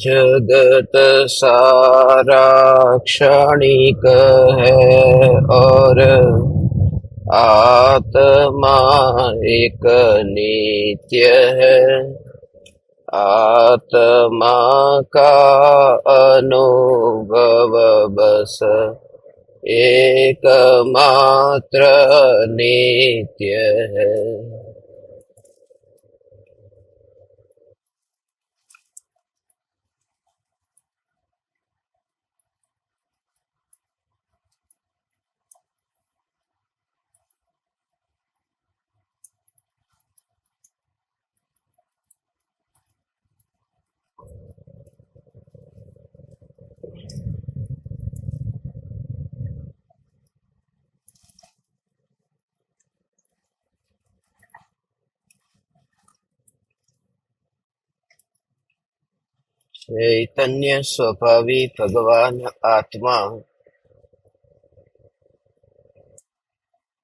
जगत सारा क्षणिक है और आत्मा एक नित्य है। आत्मा का अनुभव बस एकमात्र नित्य है। चैतन्य स्वभावी भगवान आत्मा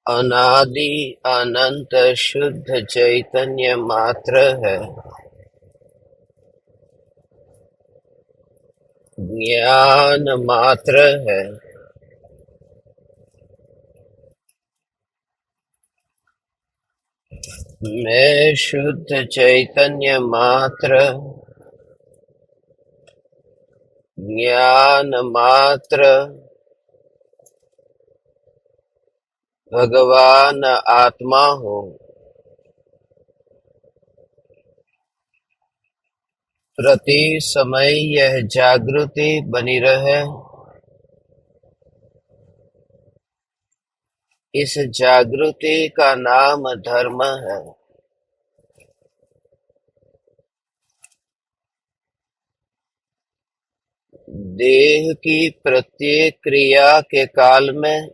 अनादि अनंत शुद्ध चैतन्य मात्र है। ज्ञान मात्र है। मैं शुद्ध चैतन्य मात्र, ज्ञान मात्र, भगवान आत्मा हूँ। प्रति समय यह जागृति बनी रहे। इस जागृति का नाम धर्म है। देह की प्रत्येक क्रिया के काल में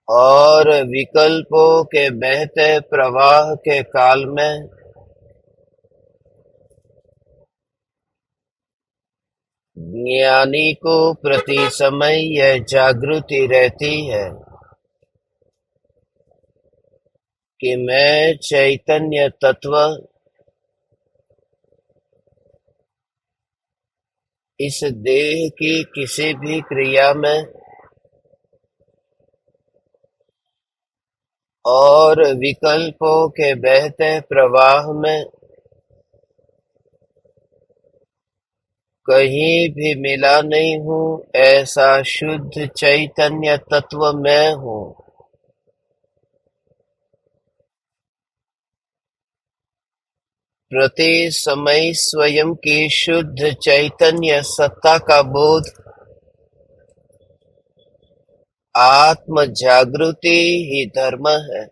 और विकल्पों के बहते प्रवाह के काल में ज्ञानी को प्रति समय यह जागृति रहती है कि मैं चैतन्य तत्व इस देह की किसी भी क्रिया में और विकल्पों के बहते प्रवाह में कहीं भी मिला नहीं हूँ। ऐसा शुद्ध चैतन्य तत्व मैं हूँ। प्रति समय स्वयं की शुद्ध चैतन्य सत्ता का बोध आत्म जागृति ही धर्म है।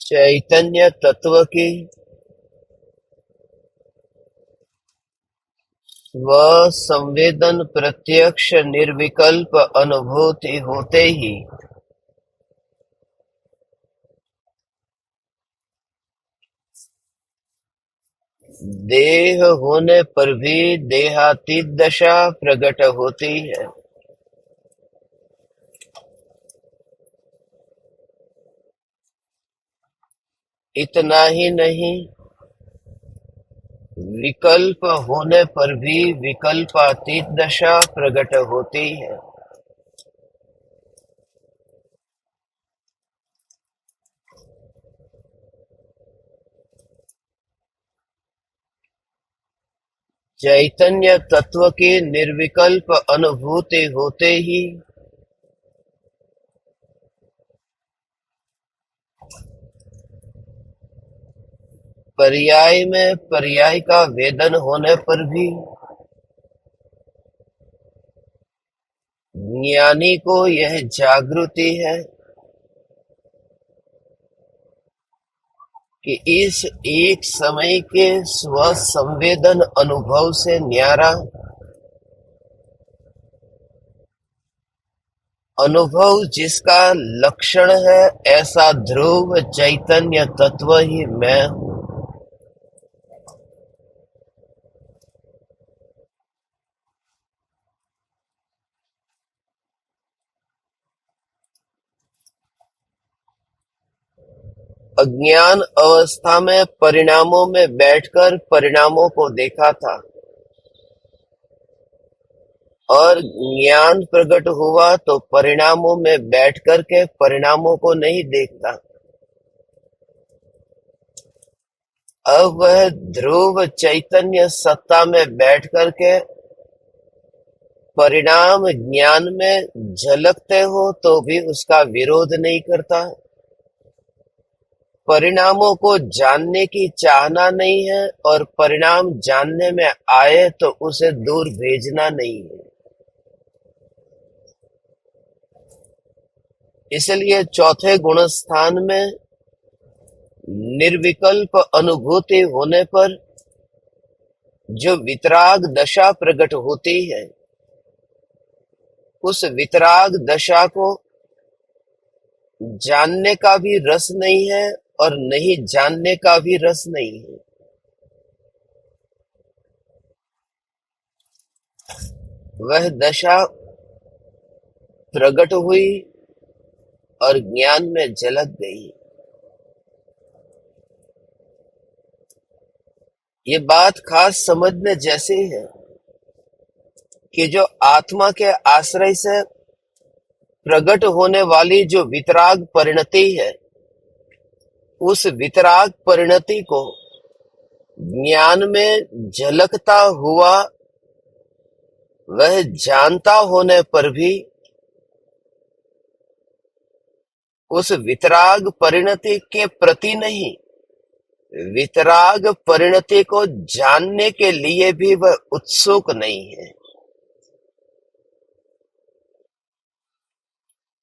चैतन्य तत्व की स्व संवेदन प्रत्यक्ष निर्विकल्प अनुभूति होते ही देह होने पर भी देहातीत दशा प्रकट होती है। इतना ही नहीं, विकल्प होने पर भी विकल्पातीत दशा प्रकट होती है। चैतन्य तत्व की निर्विकल्प अनुभूति होते ही पर्याय में पर्याय का वेदन होने पर भी ज्ञानी को यह जागृति है कि इस एक समय के स्व संवेदन अनुभव से न्यारा अनुभव जिसका लक्षण है, ऐसा ध्रुव चैतन्य तत्व ही मैं हूँ। अज्ञान अवस्था में परिणामों में बैठकर परिणामों को देखा था, और ज्ञान प्रकट हुआ तो परिणामों में बैठकर के परिणामों को नहीं देखता। अब वह ध्रुव चैतन्य सत्ता में बैठकर के परिणाम ज्ञान में झलकते हो तो भी उसका विरोध नहीं करता। परिणामों को जानने की चाहना नहीं है, और परिणाम जानने में आए तो उसे दूर भेजना नहीं है। इसलिए चौथे गुण स्थान में निर्विकल्प अनुभूति होने पर जो वितराग दशा प्रकट होती है, उस वितराग दशा को जानने का भी रस नहीं है और नहीं जानने का भी रस नहीं है। वह दशा प्रकट हुई और ज्ञान में झलक गई। ये बात खास समझने जैसी है कि जो आत्मा के आश्रय से प्रकट होने वाली जो वितराग परिणति है, उस वितराग परिणति को ज्ञान में झलकता हुआ वह जानता होने पर भी उस वितराग परिणति के प्रति नहीं, वितराग परिणति को जानने के लिए भी वह उत्सुक नहीं है।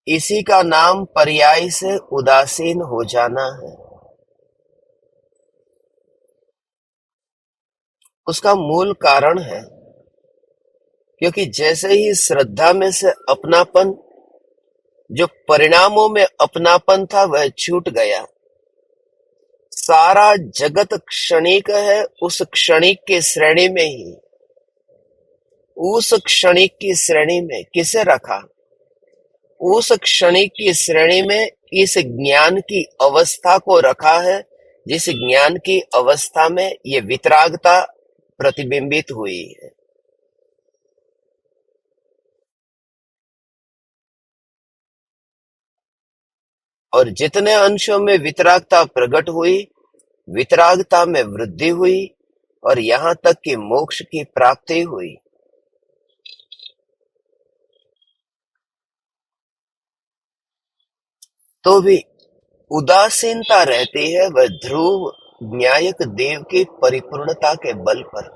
इसी का नाम पर्याय से उदासीन हो जाना है। उसका मूल कारण है क्योंकि जैसे ही श्रद्धा में से अपनापन, जो परिणामों में अपनापन था, वह छूट गया। सारा जगत क्षणिक है, उस क्षणिक की श्रेणी में ही, उस क्षणिक की श्रेणी में किसे रखा? उस क्षणिक की श्रेणी में इस ज्ञान की अवस्था को रखा है, जिस ज्ञान की अवस्था में ये वितरागता प्रतिबिंबित हुई है। और जितने अंशों में वितरागता प्रकट हुई, वितरागता में वृद्धि हुई और यहां तक कि मोक्ष की प्राप्ति हुई। तो भी उदासीनता रहती है, वह ध्रुव न्यायक देव की परिपूर्णता के बल पर।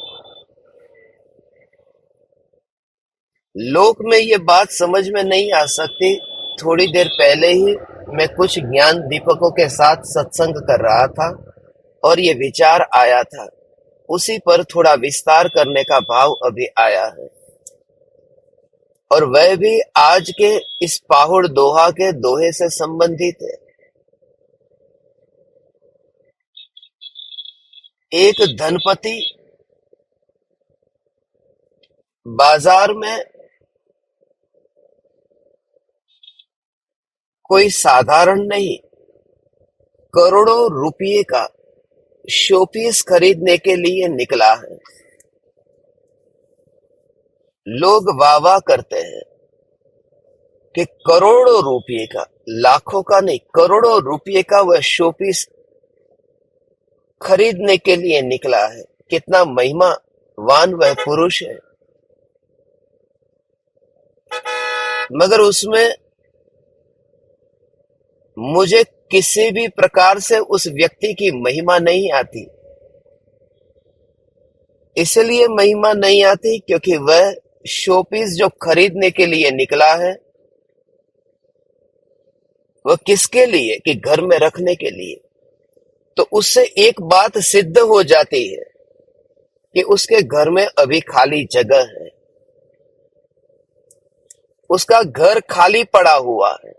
लोक में ये बात समझ में नहीं आ सकती। थोड़ी देर पहले ही मैं कुछ ज्ञान दीपकों के साथ सत्संग कर रहा था और ये विचार आया था, उसी पर थोड़ा विस्तार करने का भाव अभी आया है। और वह भी आज के इस पाहुड़ दोहा के दोहे से संबंधित है। एक धनपति बाजार में कोई साधारण नहीं, करोड़ों रुपये का शोपीस खरीदने के लिए निकला है। लोग वाह वाह करते हैं कि करोड़ों रुपये का, लाखों का नहीं, करोड़ों रुपये का वह शोपीस खरीदने के लिए निकला है। कितना महिमावान वह पुरुष है। मगर उसमें मुझे किसी भी प्रकार से उस व्यक्ति की महिमा नहीं आती। इसलिए महिमा नहीं आती क्योंकि वह शोपीस जो खरीदने के लिए निकला है, वह किसके लिए? कि घर में रखने के लिए। तो उससे एक बात सिद्ध हो जाती है कि उसके घर में अभी खाली जगह है, उसका घर खाली पड़ा हुआ है।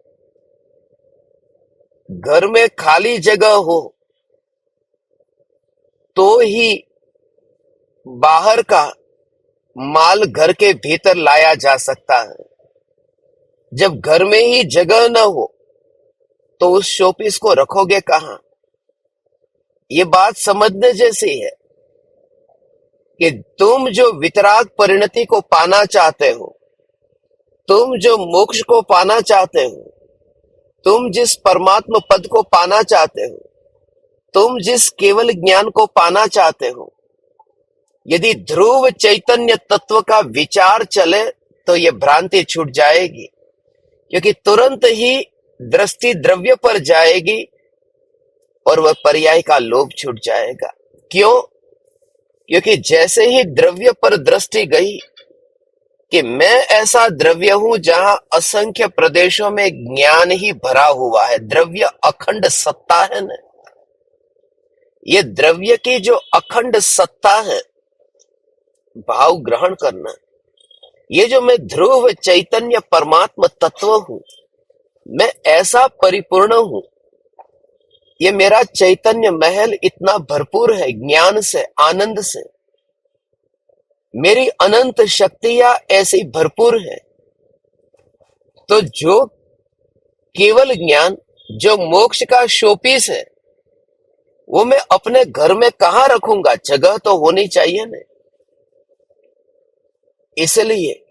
घर में खाली जगह हो तो ही बाहर का माल घर के भीतर लाया जा सकता है। जब घर में ही जगह न हो तो उस शोपीस को रखोगे कहां? ये बात समझने जैसी है कि तुम जो वितराग परिणति को पाना चाहते हो, तुम जो मोक्ष को पाना चाहते हो, तुम जिस परमात्मा पद को पाना चाहते हो, तुम जिस केवल ज्ञान को पाना चाहते हो, यदि ध्रुव चैतन्य तत्व का विचार चले तो ये भ्रांति छूट जाएगी, क्योंकि तुरंत ही दृष्टि द्रव्य पर जाएगी और वह पर्याय का लोभ छूट जाएगा। क्यों? क्योंकि जैसे ही द्रव्य पर दृष्टि गई कि मैं ऐसा द्रव्य हूं जहां असंख्य प्रदेशों में ज्ञान ही भरा हुआ है, द्रव्य अखंड सत्ता है ना, ये द्रव्य की जो अखंड सत्ता है, भाव ग्रहण करना, ये जो मैं ध्रुव चैतन्य परमात्मा तत्व हूं, मैं ऐसा परिपूर्ण हूं, ये मेरा चैतन्य महल इतना भरपूर है ज्ञान से, आनंद से, मेरी अनंत शक्तियां ऐसी भरपूर है। तो जो केवल ज्ञान, जो मोक्ष का शोपीस है, वो मैं अपने घर में कहां रखूंगा? जगह तो होनी चाहिए ना। इसलिए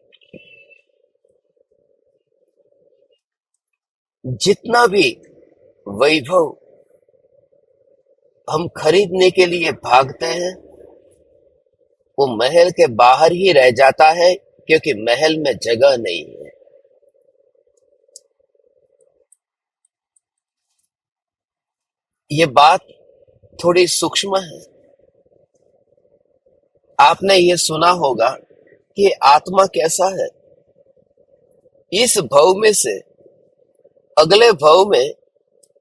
जितना भी वैभव हम खरीदने के लिए भागते हैं, वो महल के बाहर ही रह जाता है, क्योंकि महल में जगह नहीं है। ये बात थोड़ी सूक्ष्म है। आपने ये सुना होगा कि आत्मा कैसा है, इस भव में से अगले भव में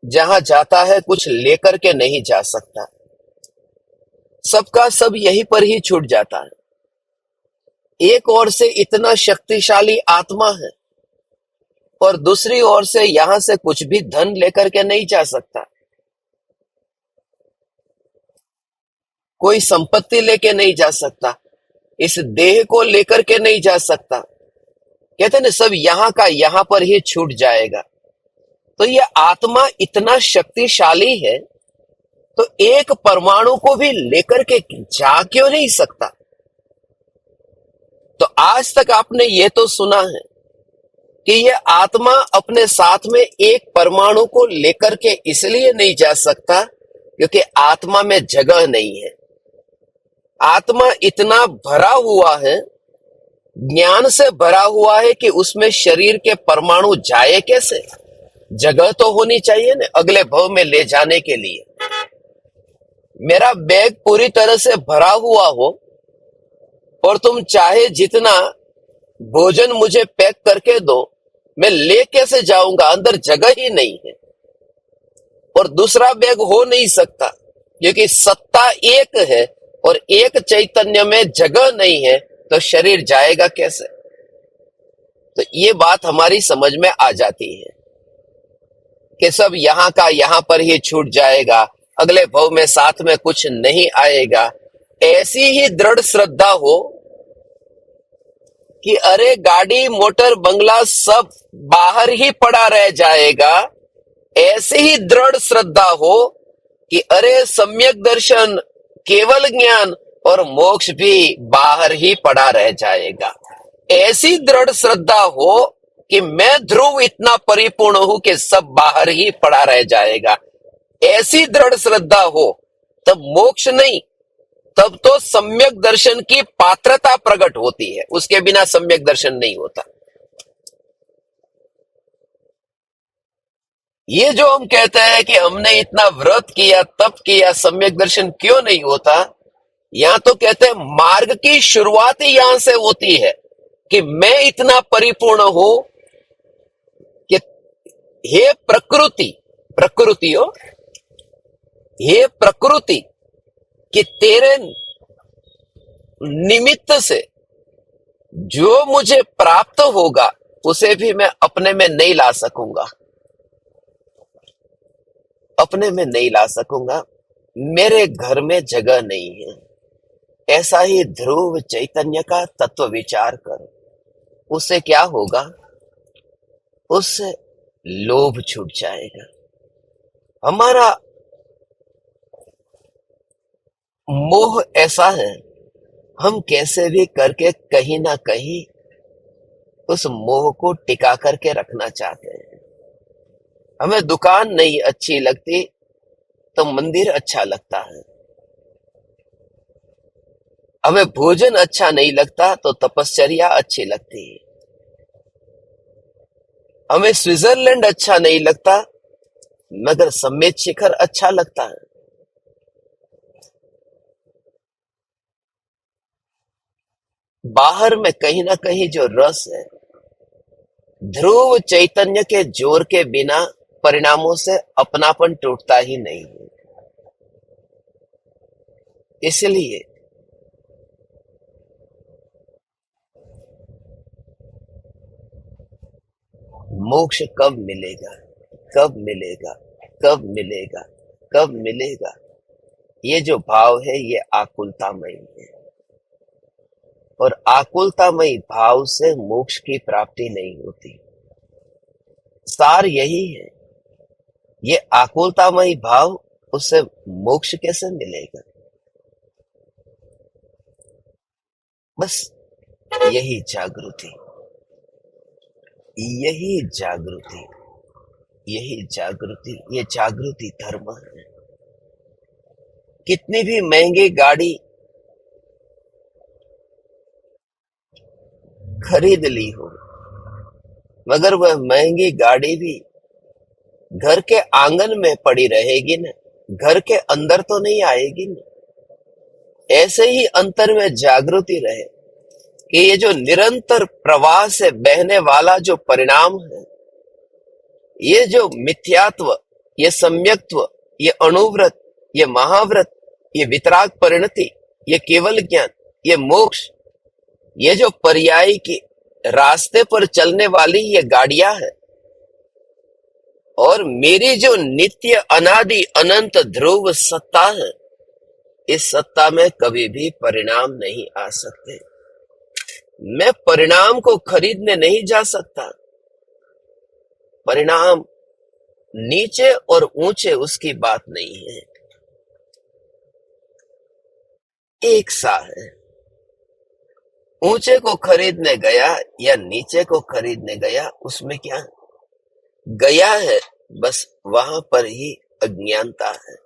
जहां जाता है कुछ लेकर के नहीं जा सकता, सबका सब यहीं पर ही छूट जाता है। एक ओर से इतना शक्तिशाली आत्मा है और दूसरी ओर से यहां से कुछ भी धन लेकर के नहीं जा सकता, कोई संपत्ति लेके नहीं जा सकता, इस देह को लेकर के नहीं जा सकता। कहते ना, सब यहां का यहां पर ही छूट जाएगा। तो ये आत्मा इतना शक्तिशाली है, तो एक परमाणु को भी लेकर के जा क्यों नहीं सकता? तो आज तक आपने ये तो सुना है कि ये आत्मा अपने साथ में एक परमाणु को लेकर के इसलिए नहीं जा सकता क्योंकि आत्मा में जगह नहीं है। आत्मा इतना भरा हुआ है, ज्ञान से भरा हुआ है कि उसमें शरीर के परमाणु जाए कैसे? जगह तो होनी चाहिए ना अगले भव में ले जाने के लिए। मेरा बैग पूरी तरह से भरा हुआ हो और तुम चाहे जितना भोजन मुझे पैक करके दो, मैं ले कैसे जाऊंगा? अंदर जगह ही नहीं है और दूसरा बैग हो नहीं सकता, क्योंकि सत्ता एक है और एक चैतन्य में जगह नहीं है, तो शरीर जाएगा कैसे? तो ये बात हमारी समझ में आ जाती है कि सब यहां का यहां पर ही छूट जाएगा, अगले भव में साथ में कुछ नहीं आएगा। ऐसी ही दृढ़ श्रद्धा हो कि अरे गाड़ी मोटर बंगला सब बाहर ही पड़ा रह जाएगा, ऐसी ही दृढ़ श्रद्धा हो कि अरे सम्यक दर्शन, केवल ज्ञान और मोक्ष भी बाहर ही पड़ा रह जाएगा। ऐसी दृढ़ श्रद्धा हो कि मैं ध्रुव इतना परिपूर्ण हूं कि सब बाहर ही पड़ा रह जाएगा। ऐसी दृढ़ श्रद्धा हो, तब मोक्ष नहीं, तब तो सम्यक दर्शन की पात्रता प्रकट होती है, उसके बिना सम्यक दर्शन नहीं होता। ये जो हम कहते हैं कि हमने इतना व्रत किया, तप किया, सम्यक दर्शन क्यों नहीं होता, यहां तो कहते हैं मार्ग की शुरुआत ही यहां से होती है कि मैं इतना परिपूर्ण हूं कि हे प्रकृति, प्रकृति हो, हे प्रकृति, कि तेरे निमित्त से जो मुझे प्राप्त होगा उसे भी मैं अपने में नहीं ला सकूंगा, अपने में नहीं ला सकूंगा, मेरे घर में जगह नहीं है। ऐसा ही ध्रुव चैतन्य का तत्व विचार करो, उससे क्या होगा? उससे लोभ छूट जाएगा। हमारा मोह ऐसा है, हम कैसे भी करके कहीं ना कहीं उस मोह को टिका करके रखना चाहते हैं। हमें दुकान नहीं अच्छी लगती तो मंदिर अच्छा लगता है। हमें भोजन अच्छा नहीं लगता तो तपश्चर्या अच्छी लगती है। हमें स्विट्जरलैंड अच्छा नहीं लगता मगर समेत शिखर अच्छा लगता है। बाहर में कहीं ना कहीं जो रस है, ध्रुव चैतन्य के जोर के बिना परिणामों से अपनापन टूटता ही नहीं है। इसलिए मोक्ष कब मिलेगा, कब मिलेगा, कब मिलेगा, कब मिलेगा, ये जो भाव है ये आकुलतामयी है। और आकुलतामयी भाव से मोक्ष की प्राप्ति नहीं होती। सार यही है। ये आकुलतामयी भाव, उससे मोक्ष कैसे मिलेगा? बस यही जागृति, यही जागृति, यही जागृति, ये जागृति धर्म है। कितनी भी महंगी गाड़ी खरीद ली हो, मगर वह महंगी गाड़ी भी घर के आंगन में पड़ी रहेगी ना, घर के अंदर तो नहीं आएगी ना। ऐसे ही अंतर में जागृति रहे कि ये जो निरंतर प्रवाह से बहने वाला जो परिणाम है, ये जो मिथ्यात्व, ये सम्यक्त्व, ये अणुव्रत, ये महाव्रत, ये वितराग परिणति, ये केवल ज्ञान, ये मोक्ष, ये जो पर्यायी की रास्ते पर चलने वाली ये गाड़ियां है, और मेरी जो नित्य अनादि अनंत ध्रुव सत्ता है, इस सत्ता में कभी भी परिणाम नहीं आ सकते। मैं परिणाम को खरीदने नहीं जा सकता। परिणाम नीचे और ऊंचे उसकी बात नहीं है, एक सा है। ऊंचे को खरीदने गया या नीचे को खरीदने गया, उसमें क्या गया है? बस वहां पर ही अज्ञानता है।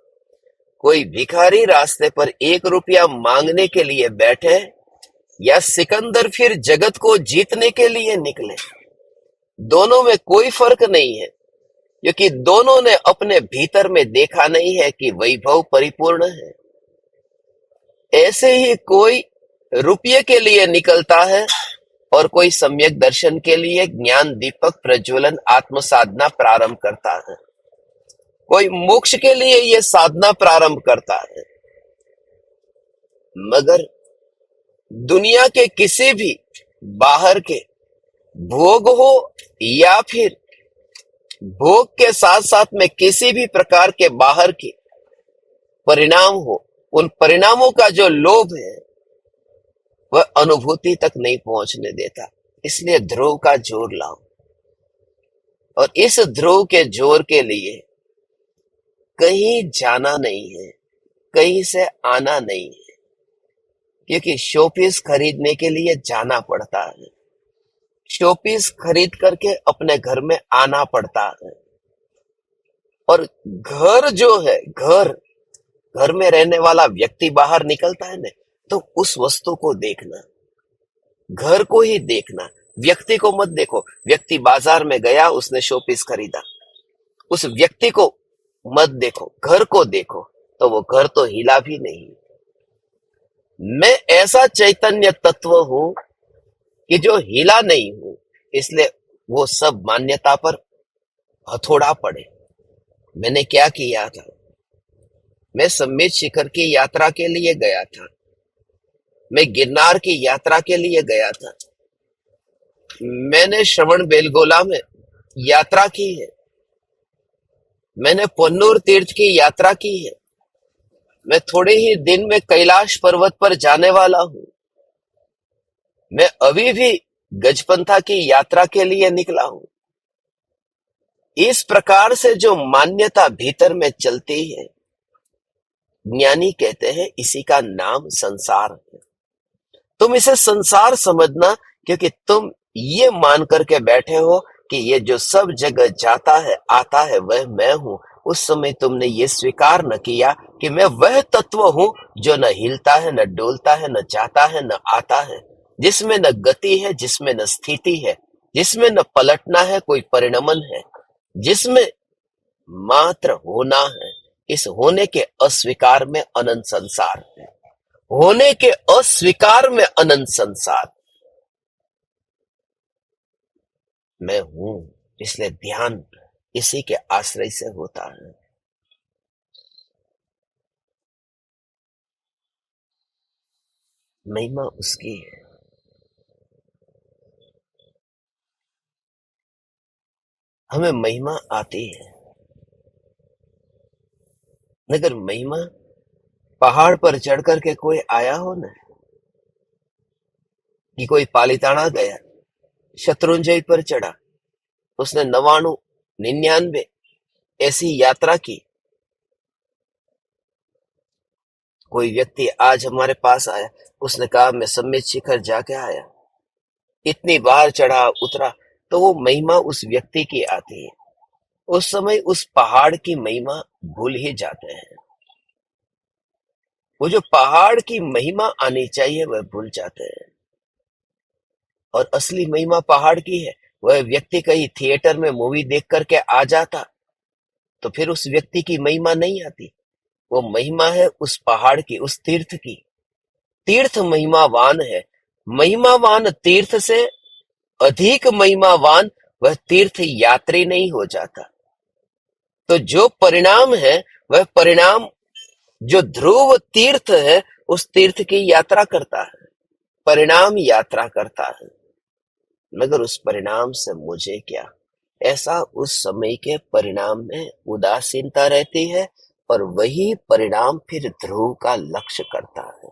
कोई भिखारी रास्ते पर 1 रुपया मांगने के लिए बैठे या सिकंदर फिर जगत को जीतने के लिए निकले, दोनों में कोई फर्क नहीं है, क्योंकि दोनों ने अपने भीतर में देखा नहीं है कि वैभव परिपूर्ण है। ऐसे ही कोई रुपये के लिए निकलता है और कोई सम्यक दर्शन के लिए ज्ञान दीपक प्रज्वलन आत्म साधना प्रारंभ करता है। कोई मोक्ष के लिए ये साधना प्रारंभ करता है। मगर दुनिया के किसी भी बाहर के भोग हो या फिर भोग के साथ साथ में किसी भी प्रकार के बाहर के परिणाम हो, उन परिणामों का जो लोभ है वह अनुभूति तक नहीं पहुंचने देता। इसलिए ध्रुव का जोर लाओ, और इस ध्रुव के जोर के लिए कहीं जाना नहीं है, कहीं से आना नहीं है, क्योंकि शोपीस खरीदने के लिए जाना पड़ता है, शोपीस खरीद करके अपने घर में आना पड़ता है। और घर जो है, घर घर में रहने वाला व्यक्ति बाहर निकलता है ना, तो उस वस्तु को देखना, घर को ही देखना, व्यक्ति को मत देखो। व्यक्ति बाजार में गया, उसने शोपीस खरीदा, उस व्यक्ति को मत देखो, घर को देखो, तो वो घर तो हिला भी नहीं। मैं ऐसा चैतन्य तत्व हूं कि जो हिला नहीं हूं, इसलिए वो सब मान्यता पर हथौड़ा पड़े। मैंने क्या किया था? मैं सम्मित शिखर की यात्रा के लिए गया था, मैं गिरनार की यात्रा के लिए गया था, मैंने श्रवण बेलगोला में यात्रा की है, मैंने पन्नूर तीर्थ की यात्रा की है, मैं थोड़े ही दिन में कैलाश पर्वत पर जाने वाला हूं, मैं अभी भी गजपंथा की यात्रा के लिए निकला हूं। इस प्रकार से जो मान्यता भीतर में चलती है, ज्ञानी कहते हैं इसी का नाम संसार है। तुम इसे संसार समझना, क्योंकि तुम ये मान करके बैठे हो कि ये जो सब जगह जाता है आता है वह मैं हूं। उस समय तुमने ये स्वीकार न किया कि मैं वह तत्व हूं जो न हिलता है, न डोलता है, न जाता है, न आता है, जिसमें न गति है, जिसमें न स्थिति है, जिसमें न पलटना है, कोई परिणमन है, जिसमें मात्र होना है। इस होने के अस्वीकार में अनंत संसार है। होने के अस्वीकार में अनंत संसार। मैं हूं, इसलिए ध्यान इसी के आश्रय से होता है। महिमा उसकी है। हमें महिमा आती है, मगर महिमा पहाड़ पर चढ़ करके कोई आया हो ना, कि कोई पालीताना गया, शत्रुंजय पर चढ़ा, उसने 99 ऐसी यात्रा की। कोई व्यक्ति आज हमारे पास आया, उसने कहा मैं सम्मित शिखर जाके आया, इतनी बार चढ़ा उतरा, तो वो महिमा उस व्यक्ति की आती है। उस समय उस पहाड़ की महिमा भूल ही जाते हैं। वो जो पहाड़ की महिमा आनी चाहिए वह भूल जाते हैं। और असली महिमा पहाड़ की है। वह व्यक्ति कहीं थिएटर में मूवी देख करके आ जाता तो फिर उस व्यक्ति की महिमा नहीं आती। वो महिमा है उस पहाड़ की, उस तीर्थ की। तीर्थ महिमावान है। महिमावान तीर्थ से अधिक महिमावान वह तीर्थ यात्री नहीं हो जाता। तो जो परिणाम है वह परिणाम, जो ध्रुव तीर्थ है उस तीर्थ की यात्रा करता है, परिणाम यात्रा करता है। मगर उस परिणाम से मुझे क्या, ऐसा उस समय के परिणाम में उदासीनता रहती है। और वही परिणाम फिर ध्रुव का लक्ष्य करता है।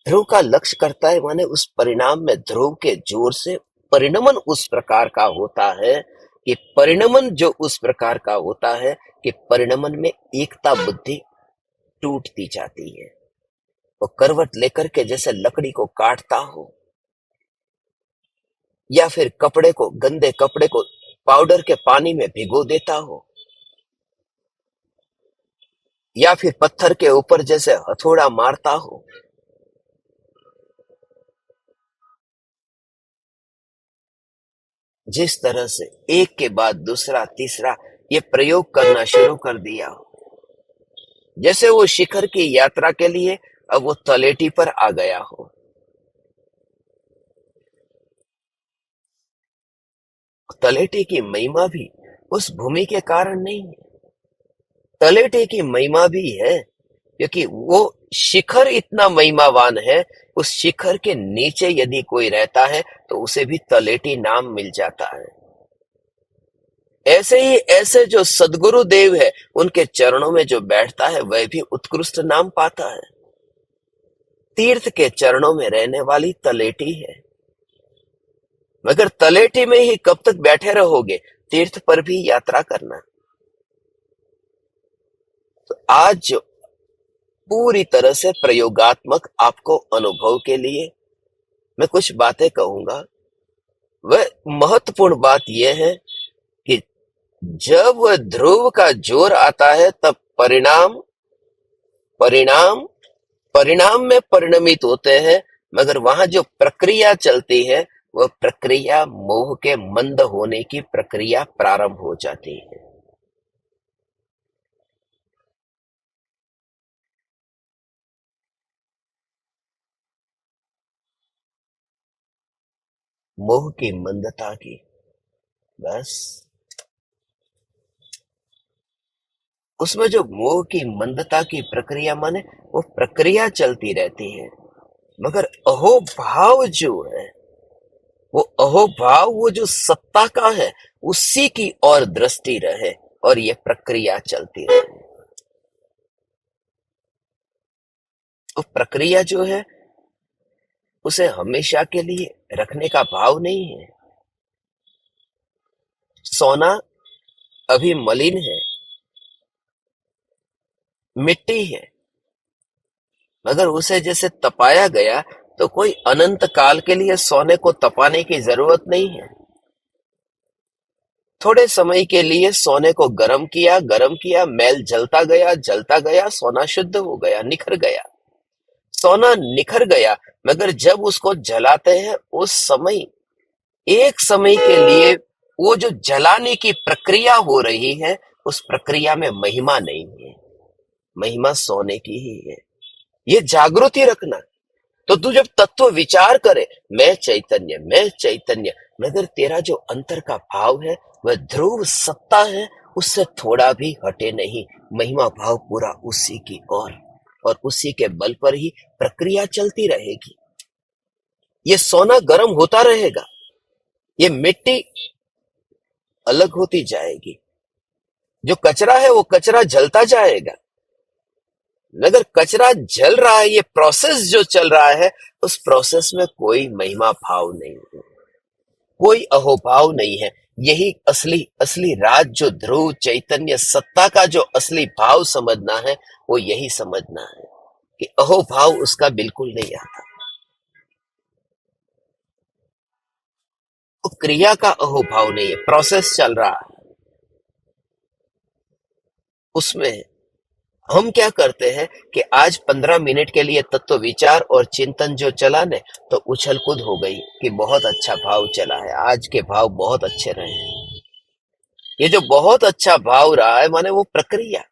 ध्रुव का लक्ष्य करता है माने उस परिणाम में ध्रुव के जोर से परिणमन उस प्रकार का होता है कि परिणमन जो उस प्रकार का होता है कि परिणमन में एकता बुद्धि टूटती जाती है। वो करवट लेकर के जैसे लकड़ी को काटता हो, या फिर कपड़े को, गंदे कपड़े को पाउडर के पानी में भिगो देता हो, या फिर पत्थर के ऊपर जैसे हथौड़ा मारता हो। जिस तरह से एक के बाद दूसरा तीसरा ये प्रयोग करना शुरू कर दिया हो, जैसे वो शिखर की यात्रा के लिए अब वो तलेटी पर आ गया हो। तलेटी की महिमा भी उस भूमि के कारण नहीं है। तलेटी की महिमा भी है क्योंकि वो शिखर इतना महिमावान है। उस शिखर के नीचे यदि कोई रहता है तो उसे भी तलेटी नाम मिल जाता है। ऐसे ही ऐसे जो सदगुरु देव है उनके चरणों में जो बैठता है वह भी उत्कृष्ट नाम पाता है। तीर्थ के चरणों में रहने वाली तलेटी है। मगर तलेटी में ही कब तक बैठे रहोगे, तीर्थ पर भी यात्रा करना। तो आज जो पूरी तरह से प्रयोगात्मक आपको अनुभव के लिए मैं कुछ बातें कहूंगा, वह महत्वपूर्ण बात यह है कि जब वह ध्रुव का जोर आता है तब परिणाम परिणाम परिणाम में परिणमित होते हैं। मगर वहां जो प्रक्रिया चलती है वह प्रक्रिया मोह के मंद होने की प्रक्रिया प्रारंभ हो जाती है। मोह की मंदता की, बस उसमें जो मोह की मंदता की प्रक्रिया माने वो प्रक्रिया चलती रहती है। मगर अहोभाव जो है, वो अहोभाव, वो जो सत्ता का है उसी की ओर दृष्टि रहे और ये प्रक्रिया चलती रहे। तो प्रक्रिया जो है उसे हमेशा के लिए रखने का भाव नहीं है। सोना अभी मलिन है, मिट्टी है, मगर उसे जैसे तपाया गया, तो कोई अनंत काल के लिए सोने को तपाने की जरूरत नहीं है। थोड़े समय के लिए सोने को गरम किया, मैल जलता गया, सोना शुद्ध हो गया, निखर गया। सोना निखर गया, मगर जब उसको जलाते हैं उस समय, एक समय के लिए, वो जो जलाने की प्रक्रिया हो रही है, उस प्रक्रिया में महिमा नहीं है। महिमा सोने की ही है। ये जागृति रखना। तो तू जब तत्व विचार करे, मैं चैतन्य, मगर तेरा जो अंतर का भाव है वह ध्रुव सत्ता है, उससे थोड़ा भी हटे नहीं। महिमा भाव पूरा उसी की ओर, और उसी के बल पर ही प्रक्रिया चलती रहेगी। ये सोना गर्म होता रहेगा, ये मिट्टी अलग होती जाएगी, जो कचरा है वो कचरा जलता जाएगा। मगर कचरा जल रहा है, ये प्रोसेस जो चल रहा है, उस प्रोसेस में कोई महिमा भाव नहीं है, कोई अहोभाव नहीं है। यही असली असली राज, जो ध्रुव चैतन्य सत्ता का जो असली भाव समझना है, वो यही समझना है कि अहोभाव उसका बिल्कुल नहीं आता। वो क्रिया का अहोभाव नहीं है, प्रोसेस चल रहा है उसमें। हम क्या करते हैं कि आज 15 मिनट के लिए तत्व विचार और चिंतन जो चला ने, तो उछल कूद हो गई कि बहुत अच्छा भाव चला है, आज के भाव बहुत अच्छे रहे हैं। ये जो बहुत अच्छा भाव रहा है, माने वो प्रक्रिया,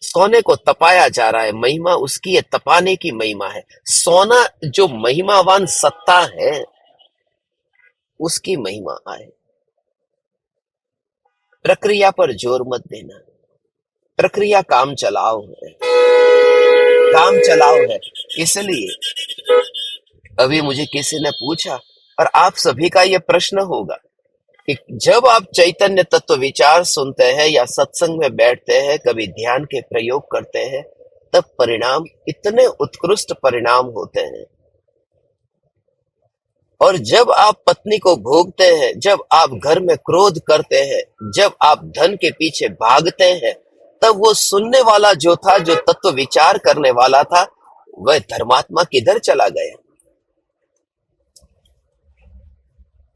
सोने को तपाया जा रहा है, महिमा उसकी है, तपाने की महिमा है। सोना जो महिमावान सत्ता है, उसकी महिमा आए। प्रक्रिया पर जोर मत देना। प्रक्रिया काम चलाओ है, काम चलाओ है। इसलिए अभी मुझे किसी ने पूछा, और आप सभी का ये प्रश्न होगा कि जब आप चैतन्य तत्व विचार सुनते हैं या सत्संग में बैठते हैं, कभी ध्यान के प्रयोग करते हैं, तब परिणाम इतने उत्कृष्ट परिणाम होते हैं। और जब आप पत्नी को भोगते हैं, जब आप घर में क्रोध करते हैं, जब आप धन के पीछे भागते हैं, तब वो सुनने वाला जो था, जो तत्व विचार करने वाला था, वह धर्मात्मा किधर चला गया।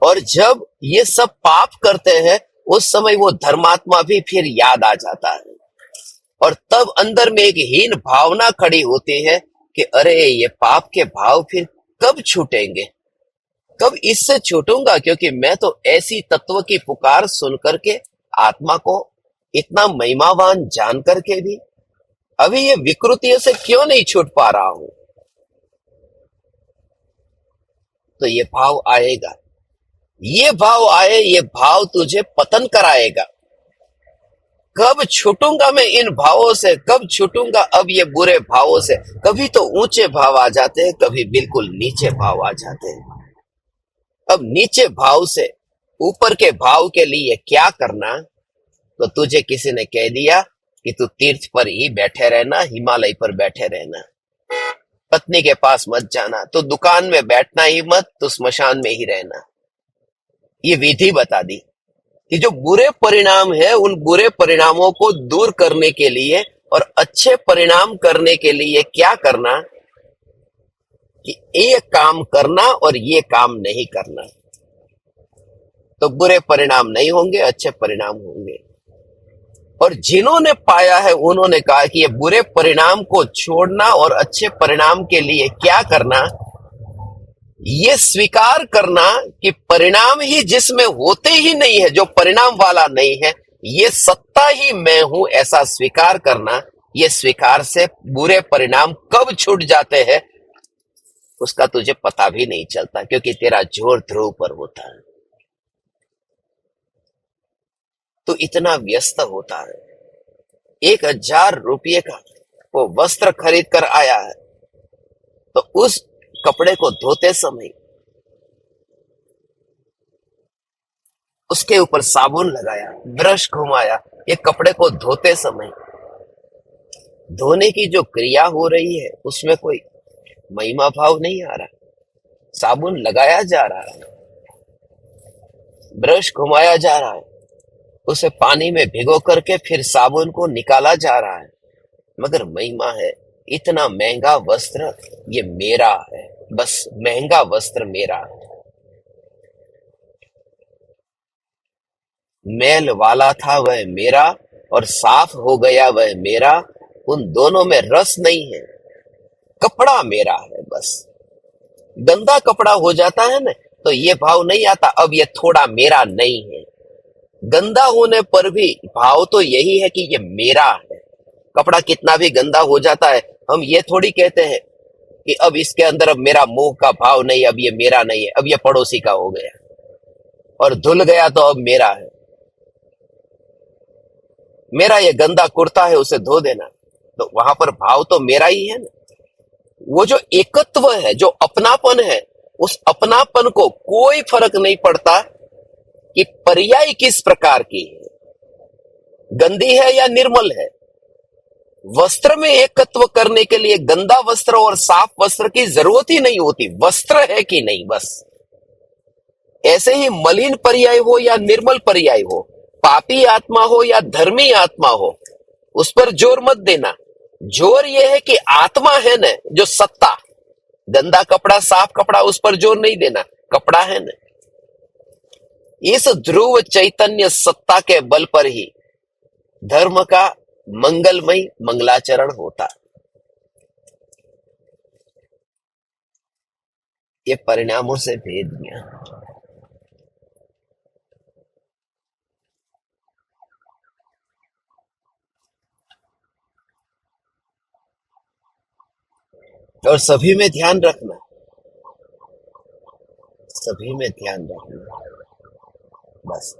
और जब ये सब पाप करते हैं, उस समय वो धर्मात्मा भी फिर याद आ जाता है, और तब अंदर में एक हीन भावना खड़ी होती है कि अरे ये पाप के भाव फिर कब छूटेंगे, कब इससे छूटूंगा, क्योंकि मैं तो ऐसी तत्व की पुकार सुन करके, आत्मा को इतना महिमावान जान करके भी अभी ये विकृतियों से क्यों नहीं छूट पा रहा हूं। तो ये भाव आएगा, ये भाव आए, ये भाव तुझे पतन कराएगा। कब छूटूंगा मैं इन भावों से, कब छूटूंगा अब ये बुरे भावों से। कभी तो ऊंचे भाव आ जाते हैं, कभी बिल्कुल नीचे भाव आ जाते हैं। अब नीचे भाव से ऊपर के भाव के लिए क्या करना, तो तुझे किसी ने कह दिया कि तू तीर्थ पर ही बैठे रहना, हिमालय पर बैठे रहना, पत्नी के पास मत जाना, तो दुकान में बैठना ही मत, तो स्मशान में ही रहना। ये विधि बता दी कि जो बुरे परिणाम है, उन बुरे परिणामों को दूर करने के लिए और अच्छे परिणाम करने के लिए क्या करना, कि ये काम करना और ये काम नहीं करना, तो बुरे परिणाम नहीं होंगे, अच्छे परिणाम होंगे। और जिन्होंने पाया है, उन्होंने कहा कि ये बुरे परिणाम को छोड़ना और अच्छे परिणाम के लिए क्या करना, ये स्वीकार करना कि परिणाम ही जिसमें होते ही नहीं है, जो परिणाम वाला नहीं है, ये सत्ता ही मैं हूं, ऐसा स्वीकार करना। ये स्वीकार से बुरे परिणाम कब छूट जाते हैं, उसका तुझे पता भी नहीं चलता, क्योंकि तेरा जोर ध्रुव पर होता है, तो इतना व्यस्त होता है। 1000 रुपये का वो वस्त्र खरीद कर आया है, तो उस कपड़े को धोते समय उसके ऊपर साबुन लगाया, ब्रश घुमाया। ये कपड़े को धोते समय धोने की जो क्रिया हो रही है, उसमें कोई महिमा भाव नहीं आ रहा। साबुन लगाया जा रहा है, ब्रश घुमाया जा रहा है, उसे पानी में भिगो करके फिर साबुन को निकाला जा रहा है, मगर महिमा है इतना महंगा वस्त्र ये मेरा है, बस महंगा वस्त्र मेरा है। मैल वाला था वह मेरा और साफ हो गया वह मेरा, उन दोनों में रस नहीं है, कपड़ा मेरा है बस। गंदा कपड़ा हो जाता है ना तो ये भाव नहीं आता, अब ये थोड़ा मेरा नहीं है। गंदा होने पर भी भाव तो यही है कि ये मेरा है। कपड़ा कितना भी गंदा हो जाता है, हम ये थोड़ी कहते हैं कि अब इसके अंदर अब मेरा मोह का भाव नहीं, अब ये मेरा नहीं है, अब ये पड़ोसी का हो गया और धुल गया तो अब मेरा है। मेरा ये गंदा कुर्ता है, उसे धो देना, तो वहां पर भाव तो मेरा ही है ना। वो जो एकत्व है, जो अपनापन है, उस अपनापन को कोई फर्क नहीं पड़ता कि पर्याय किस प्रकार की है, गंदी है या निर्मल है। वस्त्र में एकत्व करने के लिए गंदा वस्त्र और साफ वस्त्र की जरूरत ही नहीं होती, वस्त्र है कि नहीं बस। ऐसे ही मलिन पर्याय हो या निर्मल पर्याय हो, पापी आत्मा हो या धर्मी आत्मा हो, उस पर जोर मत देना। जोर यह है कि आत्मा है न, जो सत्ता, गंदा कपड़ा साफ कपड़ा, उस पर जोर नहीं देना, कपड़ा है न। इस ध्रुव चैतन्य सत्ता के बल पर ही धर्म का मंगलमय मंगलाचरण होता। ये परिणामों से भेद ज्ञान। और सभी में ध्यान रखना, सभी में ध्यान रखना, बस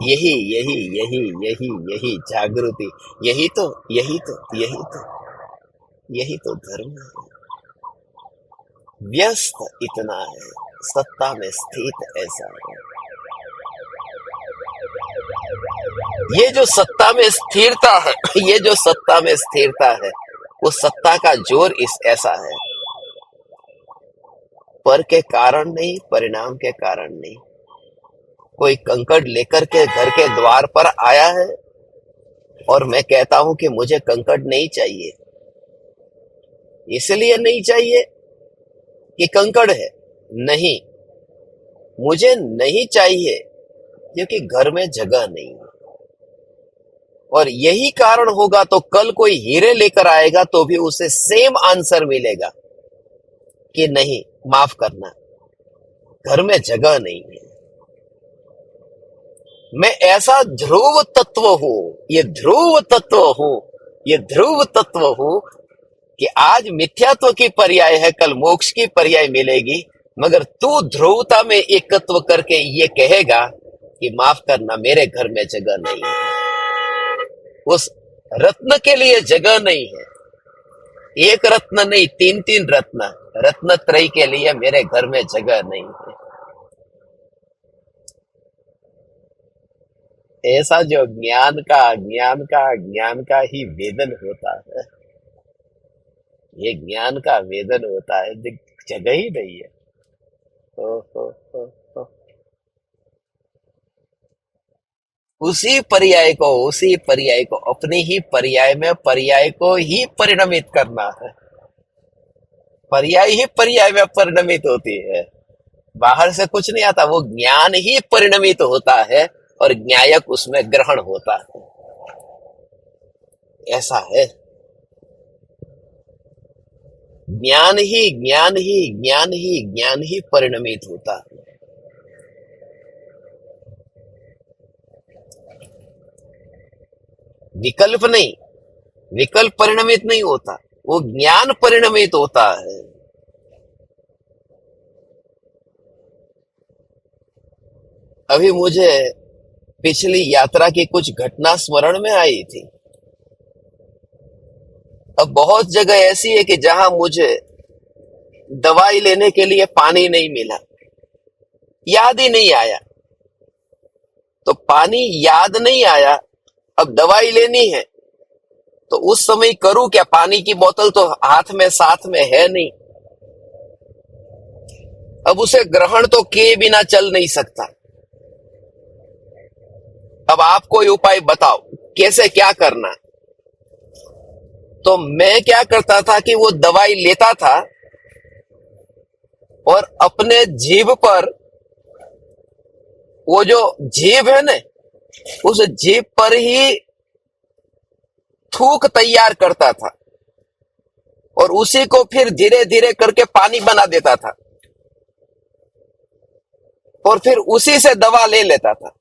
यही यही यही यही यही जागृति, यही तो यही तो यही तो यही तो धर्म है। व्यस्त इतना है, सत्ता में स्थित ऐसा है। ये जो सत्ता में स्थिरता है, ये जो सत्ता में स्थिरता है, उस सत्ता का जोर इस ऐसा है, पर के कारण नहीं, परिणाम के कारण नहीं। कोई कंकड़ लेकर के घर के द्वार पर आया है और मैं कहता हूं कि मुझे कंकड़ नहीं चाहिए, इसलिए नहीं चाहिए कि कंकड़ है, नहीं, मुझे नहीं चाहिए क्योंकि घर में जगह नहीं है। और यही कारण होगा तो कल कोई हीरे लेकर आएगा तो भी उसे सेम आंसर मिलेगा कि नहीं, माफ करना, घर में जगह नहीं है। मैं ऐसा ध्रुव तत्व हूं, ये ध्रुव तत्व हूं, ये ध्रुव तत्व हूं कि आज मिथ्यात्व की पर्याय है, कल मोक्ष की पर्याय मिलेगी, मगर तू ध्रुवता में एकत्व करके ये कहेगा कि माफ करना, मेरे घर में जगह नहीं है। उस रत्न के लिए जगह नहीं है, एक रत्न नहीं, तीन तीन रत्न, रत्न त्रय के लिए मेरे घर में जगह नहीं है। ऐसा जो ज्ञान का ही वेदन होता है, ये ज्ञान का वेदन होता है, जगह ही नहीं है। हो। उसी पर्याय को अपनी ही पर्याय में पर्याय को ही परिणमित करना है। पर्याय ही पर्याय में परिणमित होती है, बाहर से कुछ नहीं आता, वो ज्ञान ही परिणमित होता है और न्यायक उसमें ग्रहण होता है। ऐसा है, ज्ञान ही परिणमित होता है। विकल्प नहीं, विकल्प परिणमित नहीं होता, वो ज्ञान परिणमित होता है। अभी मुझे पिछली यात्रा की कुछ घटना स्मरण में आई थी। अब बहुत जगह ऐसी है कि जहां मुझे दवाई लेने के लिए पानी नहीं मिला, याद ही नहीं आया, तो पानी याद नहीं आया, अब दवाई लेनी है तो उस समय करूं क्या? पानी की बोतल तो हाथ में साथ में है नहीं, अब उसे ग्रहण तो किए बिना चल नहीं सकता। अब आप कोई उपाय बताओ, कैसे क्या करना? तो मैं क्या करता था कि वो दवाई लेता था और अपने जीभ पर, वो जो जीभ है ना, उस जीभ पर ही थूक तैयार करता था और उसी को फिर धीरे धीरे करके पानी बना देता था और फिर उसी से दवा ले लेता था।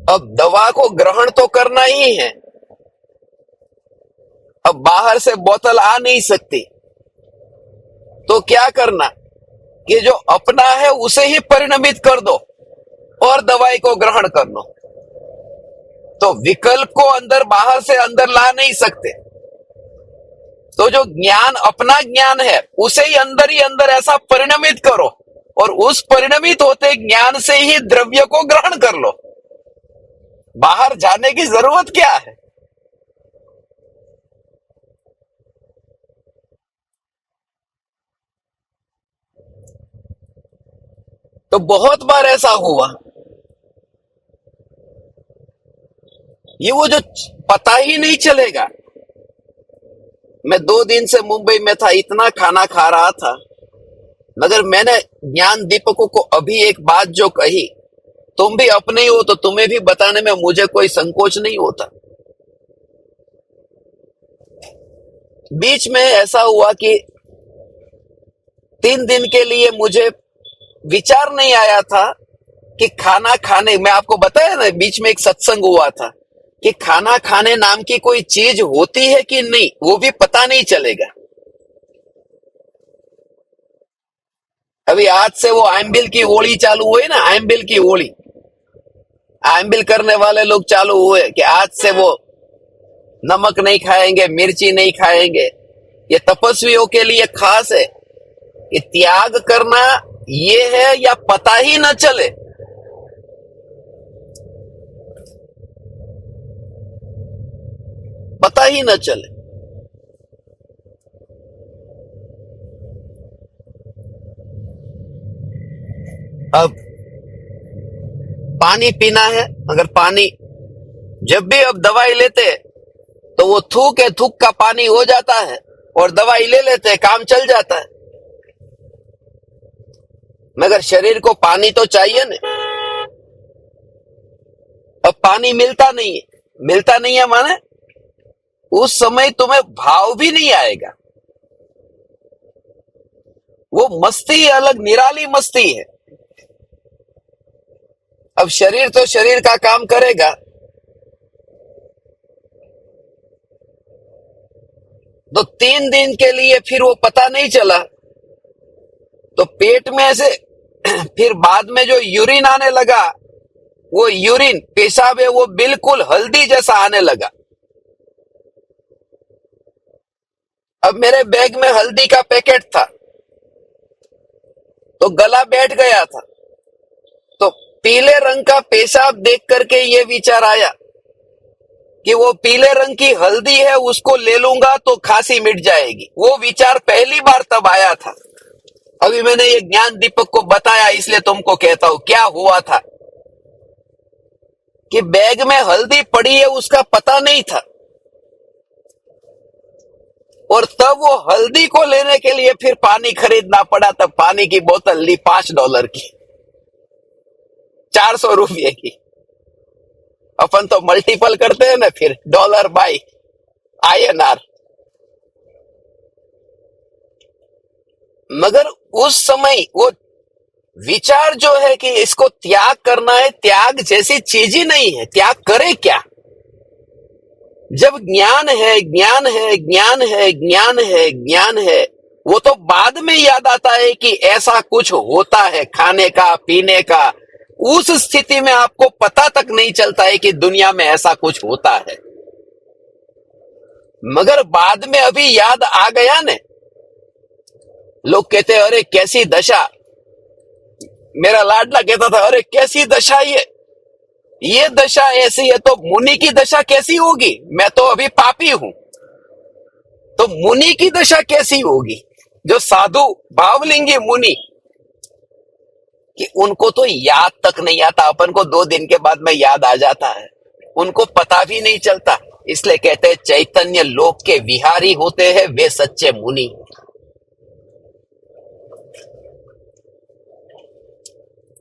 अब दवा को ग्रहण तो करना ही है, अब बाहर से बोतल आ नहीं सकती, तो क्या करना कि जो अपना है उसे ही परिणमित कर दो और दवाई को ग्रहण कर लो। तो विकल्प को अंदर बाहर से अंदर ला नहीं सकते, तो जो ज्ञान अपना ज्ञान है उसे ही अंदर ऐसा परिणमित करो और उस परिणमित होते ज्ञान से ही द्रव्य को ग्रहण कर लो। बाहर जाने की जरूरत क्या है? तो बहुत बार ऐसा हुआ, ये वो जो पता ही नहीं चलेगा। मैं 2 दिन से मुंबई में था, इतना खाना खा रहा था, मगर मैंने ज्ञान दीपकों को अभी एक बात जो कही, तुम भी अपने ही हो तो तुम्हें भी बताने में मुझे कोई संकोच नहीं होता। बीच में ऐसा हुआ कि 3 दिन के लिए मुझे विचार नहीं आया था कि खाना खाने, मैं आपको बताया ना बीच में एक सत्संग हुआ था कि खाना खाने नाम की कोई चीज होती है कि नहीं, वो भी पता नहीं चलेगा। अभी आज से वो आइम्बिल की ओली चालू हुई ना, आइम्बिल की ओली, आइम्बिल करने वाले लोग चालू हुए कि आज से वो नमक नहीं खाएंगे, मिर्ची नहीं खाएंगे। ये तपस्वियों के लिए खास है कि त्याग करना ये है या पता ही न चले। पता ही न चले। अब पानी पीना है, अगर पानी जब भी अब दवाई लेते तो वो थूक है, थूक का पानी हो जाता है और दवाई ले लेते हैं, काम चल जाता है। मगर शरीर को पानी तो चाहिए ना। अब पानी मिलता नहीं है, मिलता नहीं है माने उस समय तुम्हें भाव भी नहीं आएगा। वो मस्ती अलग निराली मस्ती है। अब शरीर तो शरीर का काम करेगा, तो 3 दिन के लिए फिर वो पता नहीं चला, तो पेट में से फिर बाद में जो यूरिन आने लगा, वो यूरिन पेशाब है वो बिल्कुल हल्दी जैसा आने लगा। अब मेरे बैग में हल्दी का पैकेट था, तो गला बैठ गया था, तो पीले रंग का पेशाब देख करके ये विचार आया कि वो पीले रंग की हल्दी है, उसको ले लूंगा तो खांसी मिट जाएगी। वो विचार पहली बार तब आया था। अभी मैंने ये ज्ञान दीपक को बताया, इसलिए तुमको कहता हूं क्या हुआ था कि बैग में हल्दी पड़ी है उसका पता नहीं था, और तब वो हल्दी को लेने के लिए फिर पानी खरीदना पड़ा। तब पानी की बोतल ली $5 की, 400 रुपये की। अपन तो मल्टीपल करते हैं ना फिर, $/INR। मगर उस समय वो विचार जो है कि इसको त्याग करना है, त्याग जैसी चीज ही नहीं है। त्याग करे क्या जब ज्ञान है, ज्ञान है, ज्ञान है, ज्ञान है, ज्ञान है। वो तो बाद में याद आता है कि ऐसा कुछ होता है खाने का, पीने का। उस स्थिति में आपको पता तक नहीं चलता है कि दुनिया में ऐसा कुछ होता है। मगर बाद में अभी याद आ गया ने, लोग कहते हैं अरे कैसी दशा। मेरा लाडला कहता था अरे कैसी दशा ये दशा ऐसी है तो मुनि की दशा कैसी होगी। मैं तो अभी पापी हूं, तो मुनि की दशा कैसी होगी, जो साधु भावलिंगी मुनि। कि उनको तो याद तक नहीं आता, अपन को 2 दिन के बाद में याद आ जाता है, उनको पता भी नहीं चलता। इसलिए कहते हैं चैतन्य लोक के विहारी होते हैं वे सच्चे मुनि।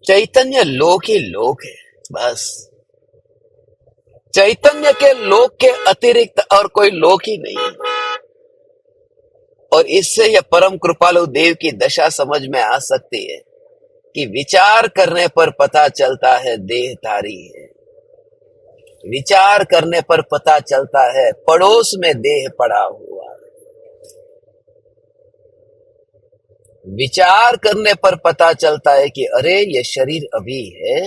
चैतन्य लोक ही लोक है, बस। चैतन्य के लोक के अतिरिक्त और कोई लोक ही नहीं है। और इससे यह परम कृपालु देव की दशा समझ में आ सकती है कि विचार करने पर पता चलता है देहधारी है, विचार करने पर पता चलता है पड़ोस में देह पड़ा हुआ, विचार करने पर पता चलता है कि अरे ये शरीर अभी है,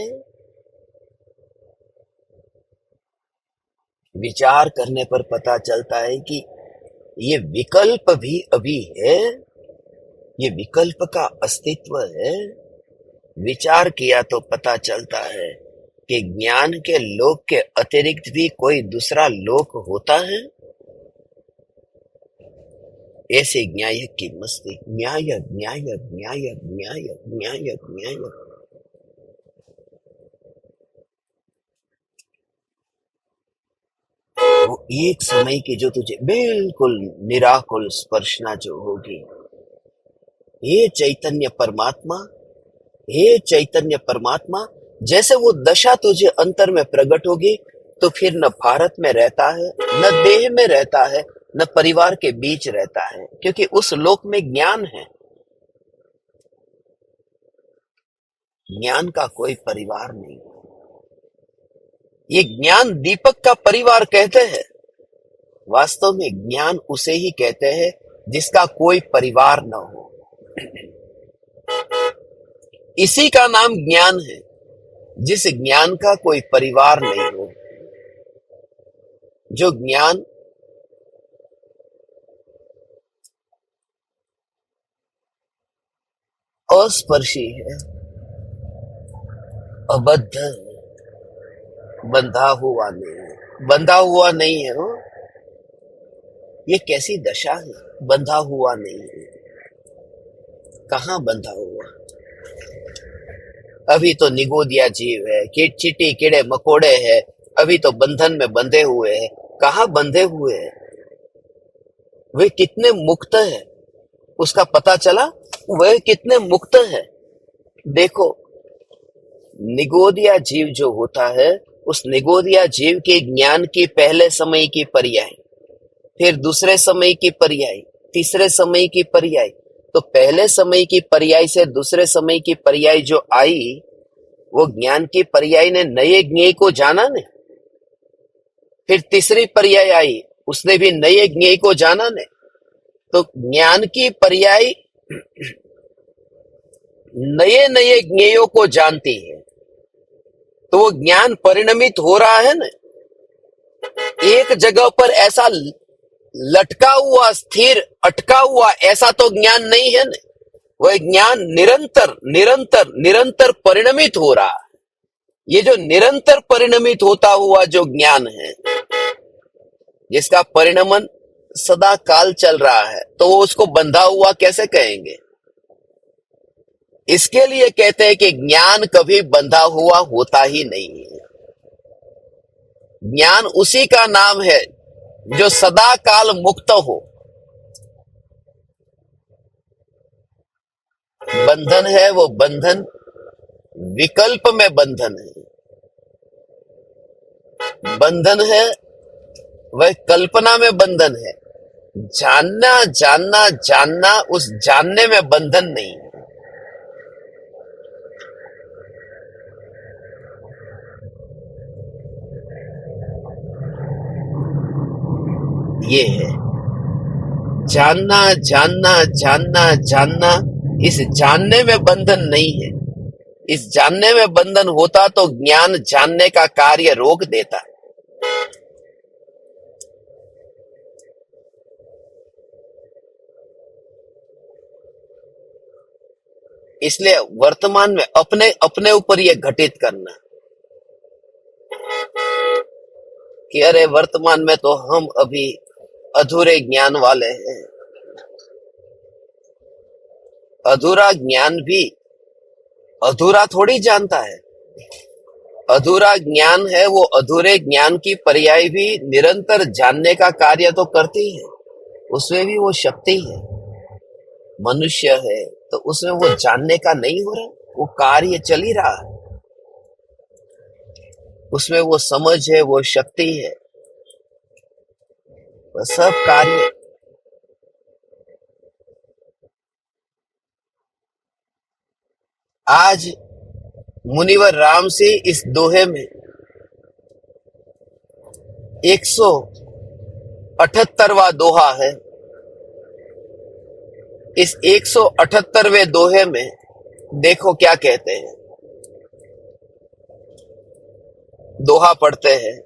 विचार करने पर पता चलता है कि ये विकल्प भी अभी है, ये विकल्प का अस्तित्व है। विचार किया तो पता चलता है कि ज्ञान के लोक के अतिरिक्त भी कोई दूसरा लोक होता है। ऐसे न्याय की मस्ती, न्याय न्याय न्याय न्याय न्याय न्याय। वो एक समय की जो तुझे बिल्कुल निराकुल स्पर्शना जो होगी, हे चैतन्य परमात्मा, हे चैतन्य परमात्मा, जैसे वो दशा तुझे अंतर में प्रकट होगी तो फिर न भारत में रहता है, न देह में रहता है, न परिवार के बीच रहता है, क्योंकि उस लोक में ज्ञान है। ज्ञान का कोई परिवार नहीं। ये ज्ञान दीपक का परिवार कहते हैं, वास्तव में ज्ञान उसे ही कहते हैं जिसका कोई परिवार न हो। इसी का नाम ज्ञान है, जिस ज्ञान का कोई परिवार नहीं हो, जो ज्ञान अस्पर्शी है, अबद्ध है, बंधा हुआ नहीं है। बंधा हुआ नहीं है हो, ये कैसी दशा है, बंधा हुआ नहीं है। कहां बंधा हुआ? अभी तो निगोदिया जीव है, चींटी कीड़े मकोड़े है, अभी तो बंधन में बंधे हुए हैं। कहां बंधे हुए हैं? वे कितने मुक्त है उसका पता चला? वह कितने मुक्त है? देखो, निगोदिया जीव जो होता है, उस निगोदिया जीव के ज्ञान की पहले समय की पर्याय, फिर दूसरे समय की पर्याय, तीसरे समय की पर्याय, तो पहले समय की पर्याय से दूसरे समय की पर्याय जो आई, वो ज्ञान की पर्याय ने नए ज्ञेय को जाना ने। फिर तीसरी पर्याय आई, उसने भी नए ज्ञेय को जाना ने। तो ज्ञान की पर्याय नए नए ज्ञेयों को जानती है, तो वो ज्ञान परिणमित हो रहा है ना। एक जगह पर ऐसा लटका हुआ, स्थिर, अटका हुआ ऐसा तो ज्ञान नहीं है ना। वह ज्ञान निरंतर निरंतर निरंतर परिणमित हो रहा है। ये जो निरंतर परिणमित होता हुआ जो ज्ञान है, जिसका परिणमन सदा काल चल रहा है, तो वो उसको बंधा हुआ कैसे कहेंगे? इसके लिए कहते हैं कि ज्ञान कभी बंधा हुआ होता ही नहीं है। ज्ञान उसी का नाम है जो सदा काल मुक्त हो। बंधन है, वो बंधन विकल्प में बंधन है। बंधन है, वह कल्पना में बंधन है। जानना जानना जानना, उस जानने में बंधन नहीं है। ये है जानना जानना जानना जानना। इस जानने में बंधन नहीं है। इस जानने में बंधन होता तो ज्ञान जानने का कार्य रोक देता। इसलिए वर्तमान में अपने अपने ऊपर यह घटित करना कि अरे वर्तमान में तो हम अभी अधूरे ज्ञान वाले हैं। अधूरा ज्ञान भी अधूरा थोड़ी जानता है। अधूरा ज्ञान है, वो अधूरे ज्ञान की पर्याय भी निरंतर जानने का कार्य तो करती है। उसमें भी वो शक्ति है। मनुष्य है तो उसमें वो जानने का नहीं हो रहा, वो कार्य चल ही रहा है। उसमें वो समझ है, वो शक्ति है, वो सब कार्य। आज मुनिवर राम से इस दोहे में 178वां दोहा है। इस 178वें दोहे में देखो क्या कहते हैं। दोहा पढ़ते हैं।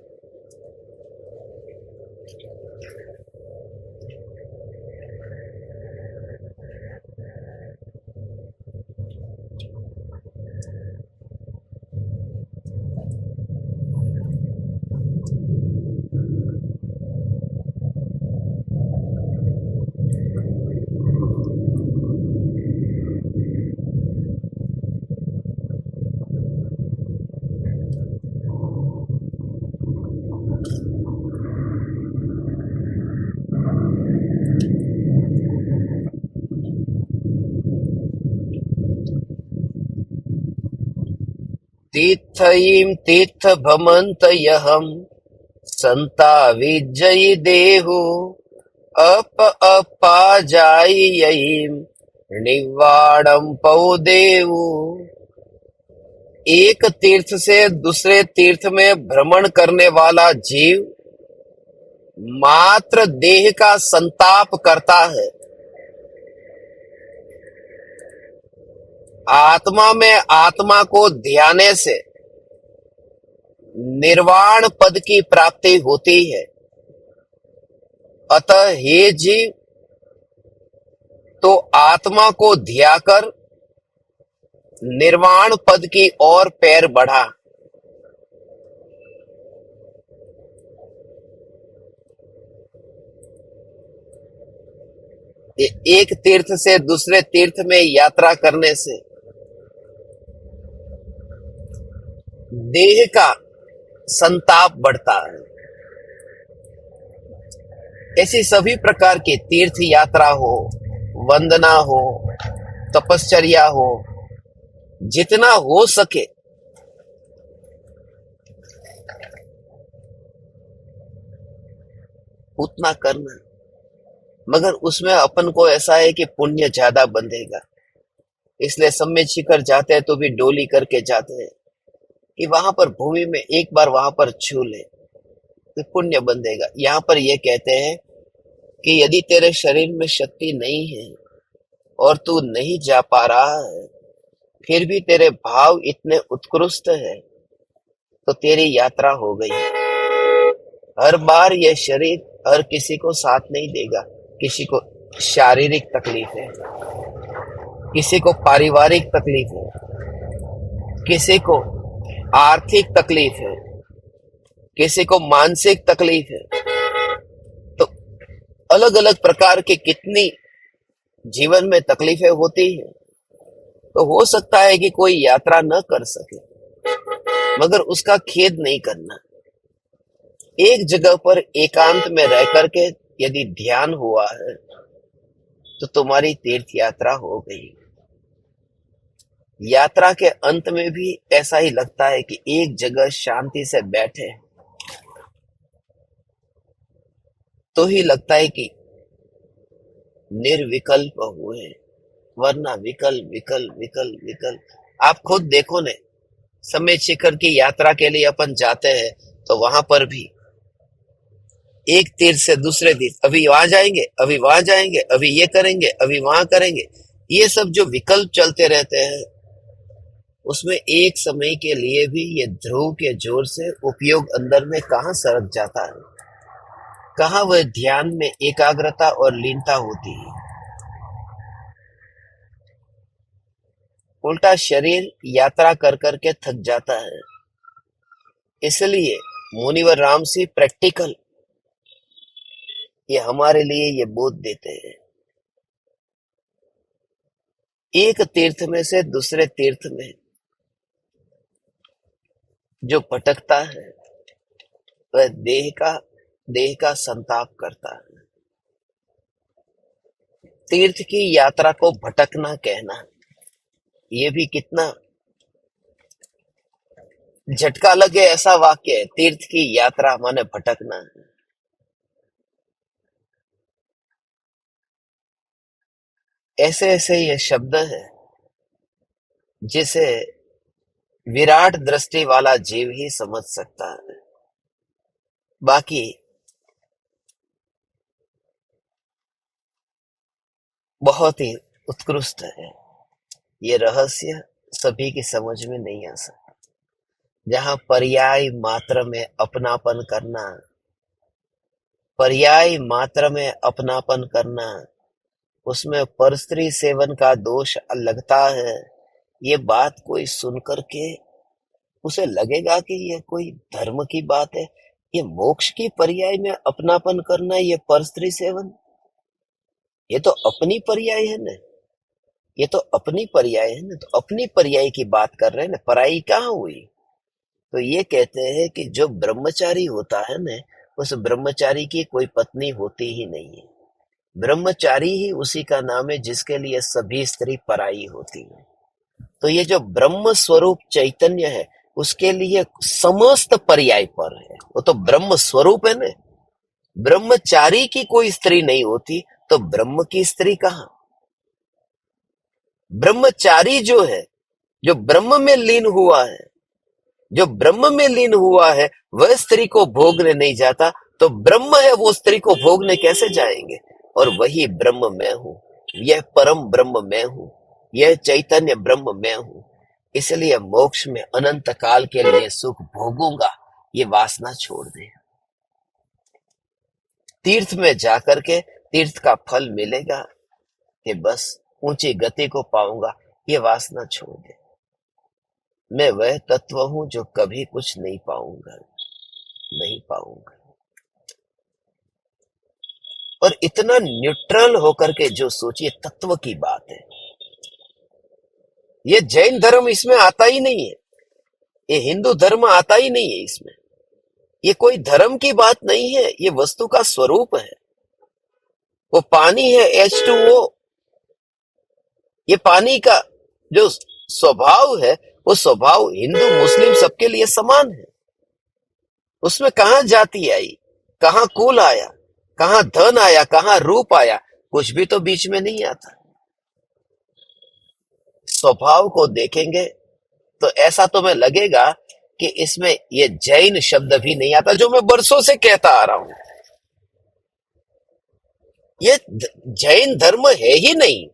तीर्थईं तीर्थ भमंत यहम संता विजयी देहु अप अपा जायीं निवाड़म पौ देवु। एक तीर्थ से दूसरे तीर्थ में भ्रमण करने वाला जीव मात्र देह का संताप करता है। आत्मा में आत्मा को ध्याने से निर्वाण पद की प्राप्ति होती है। अतः हे जीव, तो आत्मा को ध्याकर निर्वाण पद की ओर पैर बढ़ा। एक तीर्थ से दूसरे तीर्थ में यात्रा करने से देह का संताप बढ़ता है। ऐसी सभी प्रकार की तीर्थ यात्रा हो, वंदना हो, तपश्चर्या हो, जितना हो सके उतना करना। मगर उसमें अपन को ऐसा है कि पुण्य ज्यादा बंधेगा, इसलिए सम्मेद शिखर जाते हैं तो भी डोली करके जाते हैं कि वहां पर भूमि में एक बार वहां पर छू ले तो पुण्य बंधेगा। यहाँ पर ये कहते हैं कि यदि तेरे शरीर में शक्ति नहीं है और तू नहीं जा पा रहा है, फिर भी तेरे भाव इतने उत्कृष्ट है, तो तेरी यात्रा हो गई। हर बार यह शरीर हर किसी को साथ नहीं देगा। किसी को शारीरिक तकलीफ है, किसी को पारिवारिक तकलीफ है, किसी को आर्थिक तकलीफ है, किसी को मानसिक तकलीफ है। तो अलग अलग प्रकार के कितनी जीवन में तकलीफें होती हैं। तो हो सकता है कि कोई यात्रा न कर सके, मगर उसका खेद नहीं करना। एक जगह पर एकांत में रह करके यदि ध्यान हुआ है तो तुम्हारी तीर्थ यात्रा हो गई। यात्रा के अंत में भी ऐसा ही लगता है कि एक जगह शांति से बैठे तो ही लगता है कि निर्विकल्प हुए, वरना विकल्प विकल्प विकल्प विकल्प। आप खुद देखो ने, सम्मेद शिखर की यात्रा के लिए अपन जाते हैं तो वहां पर भी एक तीर्थ से दूसरे तीर्थ, अभी वहां जाएंगे, अभी वहां जाएंगे, अभी ये करेंगे, अभी वहां करेंगे, ये सब जो विकल्प चलते रहते हैं, उसमें एक समय के लिए भी ये ध्रुव के जोर से उपयोग अंदर में कहां सरक जाता है, कहां वह ध्यान में एकाग्रता और लीनता होती है। उल्टा शरीर यात्रा कर करके थक जाता है। इसलिए मुनिवर रामसी प्रैक्टिकल ये हमारे लिए ये बोध देते हैं। एक तीर्थ में से दूसरे तीर्थ में जो भटकता है वह देह का संताप करता है। तीर्थ की यात्रा को भटकना कहना, ये भी कितना झटका लगे ऐसा वाक्य है। तीर्थ की यात्रा माने भटकना। ऐसे ऐसे ये शब्द है जिसे विराट दृष्टि वाला जीव ही समझ सकता है। बाकी बहुत ही उत्कृष्ट है। ये रहस्य सभी की समझ में नहीं आ सकता। जहां पर्याय मात्र में अपनापन करना, उसमें परस्त्री सेवन का दोष लगता है। ये बात कोई सुन करके उसे लगेगा कि ये कोई धर्म की बात है। ये मोक्ष की पर्याय में अपनापन करना, ये परस्त्री सेवन, ये तो अपनी पर्याय है ना। ये तो अपनी पर्याय है ना। तो अपनी पर्याय की बात कर रहे हैं ना, पराई कहाँ हुई। तो ये कहते हैं कि जो ब्रह्मचारी होता है ना, उस ब्रह्मचारी की कोई पत्नी होती ही नहीं है। ब्रह्मचारी ही उसी का नाम है जिसके लिए सभी स्त्री पराई होती है। तो ये जो ब्रह्म स्वरूप चैतन्य है, उसके लिए समस्त पर्याय पर है। वो तो ब्रह्म स्वरूप है ना। ब्रह्मचारी की कोई स्त्री नहीं होती तो ब्रह्म की स्त्री कहाँ। ब्रह्मचारी जो है, जो ब्रह्म में लीन हुआ है, जो ब्रह्म में लीन हुआ है, वह स्त्री को भोगने नहीं जाता। तो ब्रह्म है, वो स्त्री को भोगने कैसे जाएंगे। और वही ब्रह्म मैं हूं, यह परम ब्रह्म मैं हूं, यह चैतन्य ब्रह्म मैं हूं। इसलिए मोक्ष में अनंत काल के लिए सुख भोगूंगा, ये वासना छोड़ दे। तीर्थ में जाकर के तीर्थ का फल मिलेगा कि बस ऊंची गति को पाऊंगा, ये वासना छोड़ दे। मैं वह तत्व हूं जो कभी कुछ नहीं पाऊंगा, नहीं पाऊंगा। और इतना न्यूट्रल होकर के जो सोचिए, तत्व की बात है। ये जैन धर्म इसमें आता ही नहीं है, ये हिंदू धर्म आता ही नहीं है इसमें। ये कोई धर्म की बात नहीं है, ये वस्तु का स्वरूप है। वो पानी है H2O। ये पानी का जो स्वभाव है, वो स्वभाव हिंदू मुस्लिम सबके लिए समान है। उसमें कहां जाति आई, कहां कुल आया, कहां धन आया, कहां रूप आया, कुछ भी तो बीच में नहीं आता। स्वभाव को देखेंगे तो ऐसा तुम्हें लगेगा कि इसमें ये जैन शब्द भी नहीं आता, जो मैं बरसों से कहता आ रहा हूं। ये जैन धर्म है ही नहीं।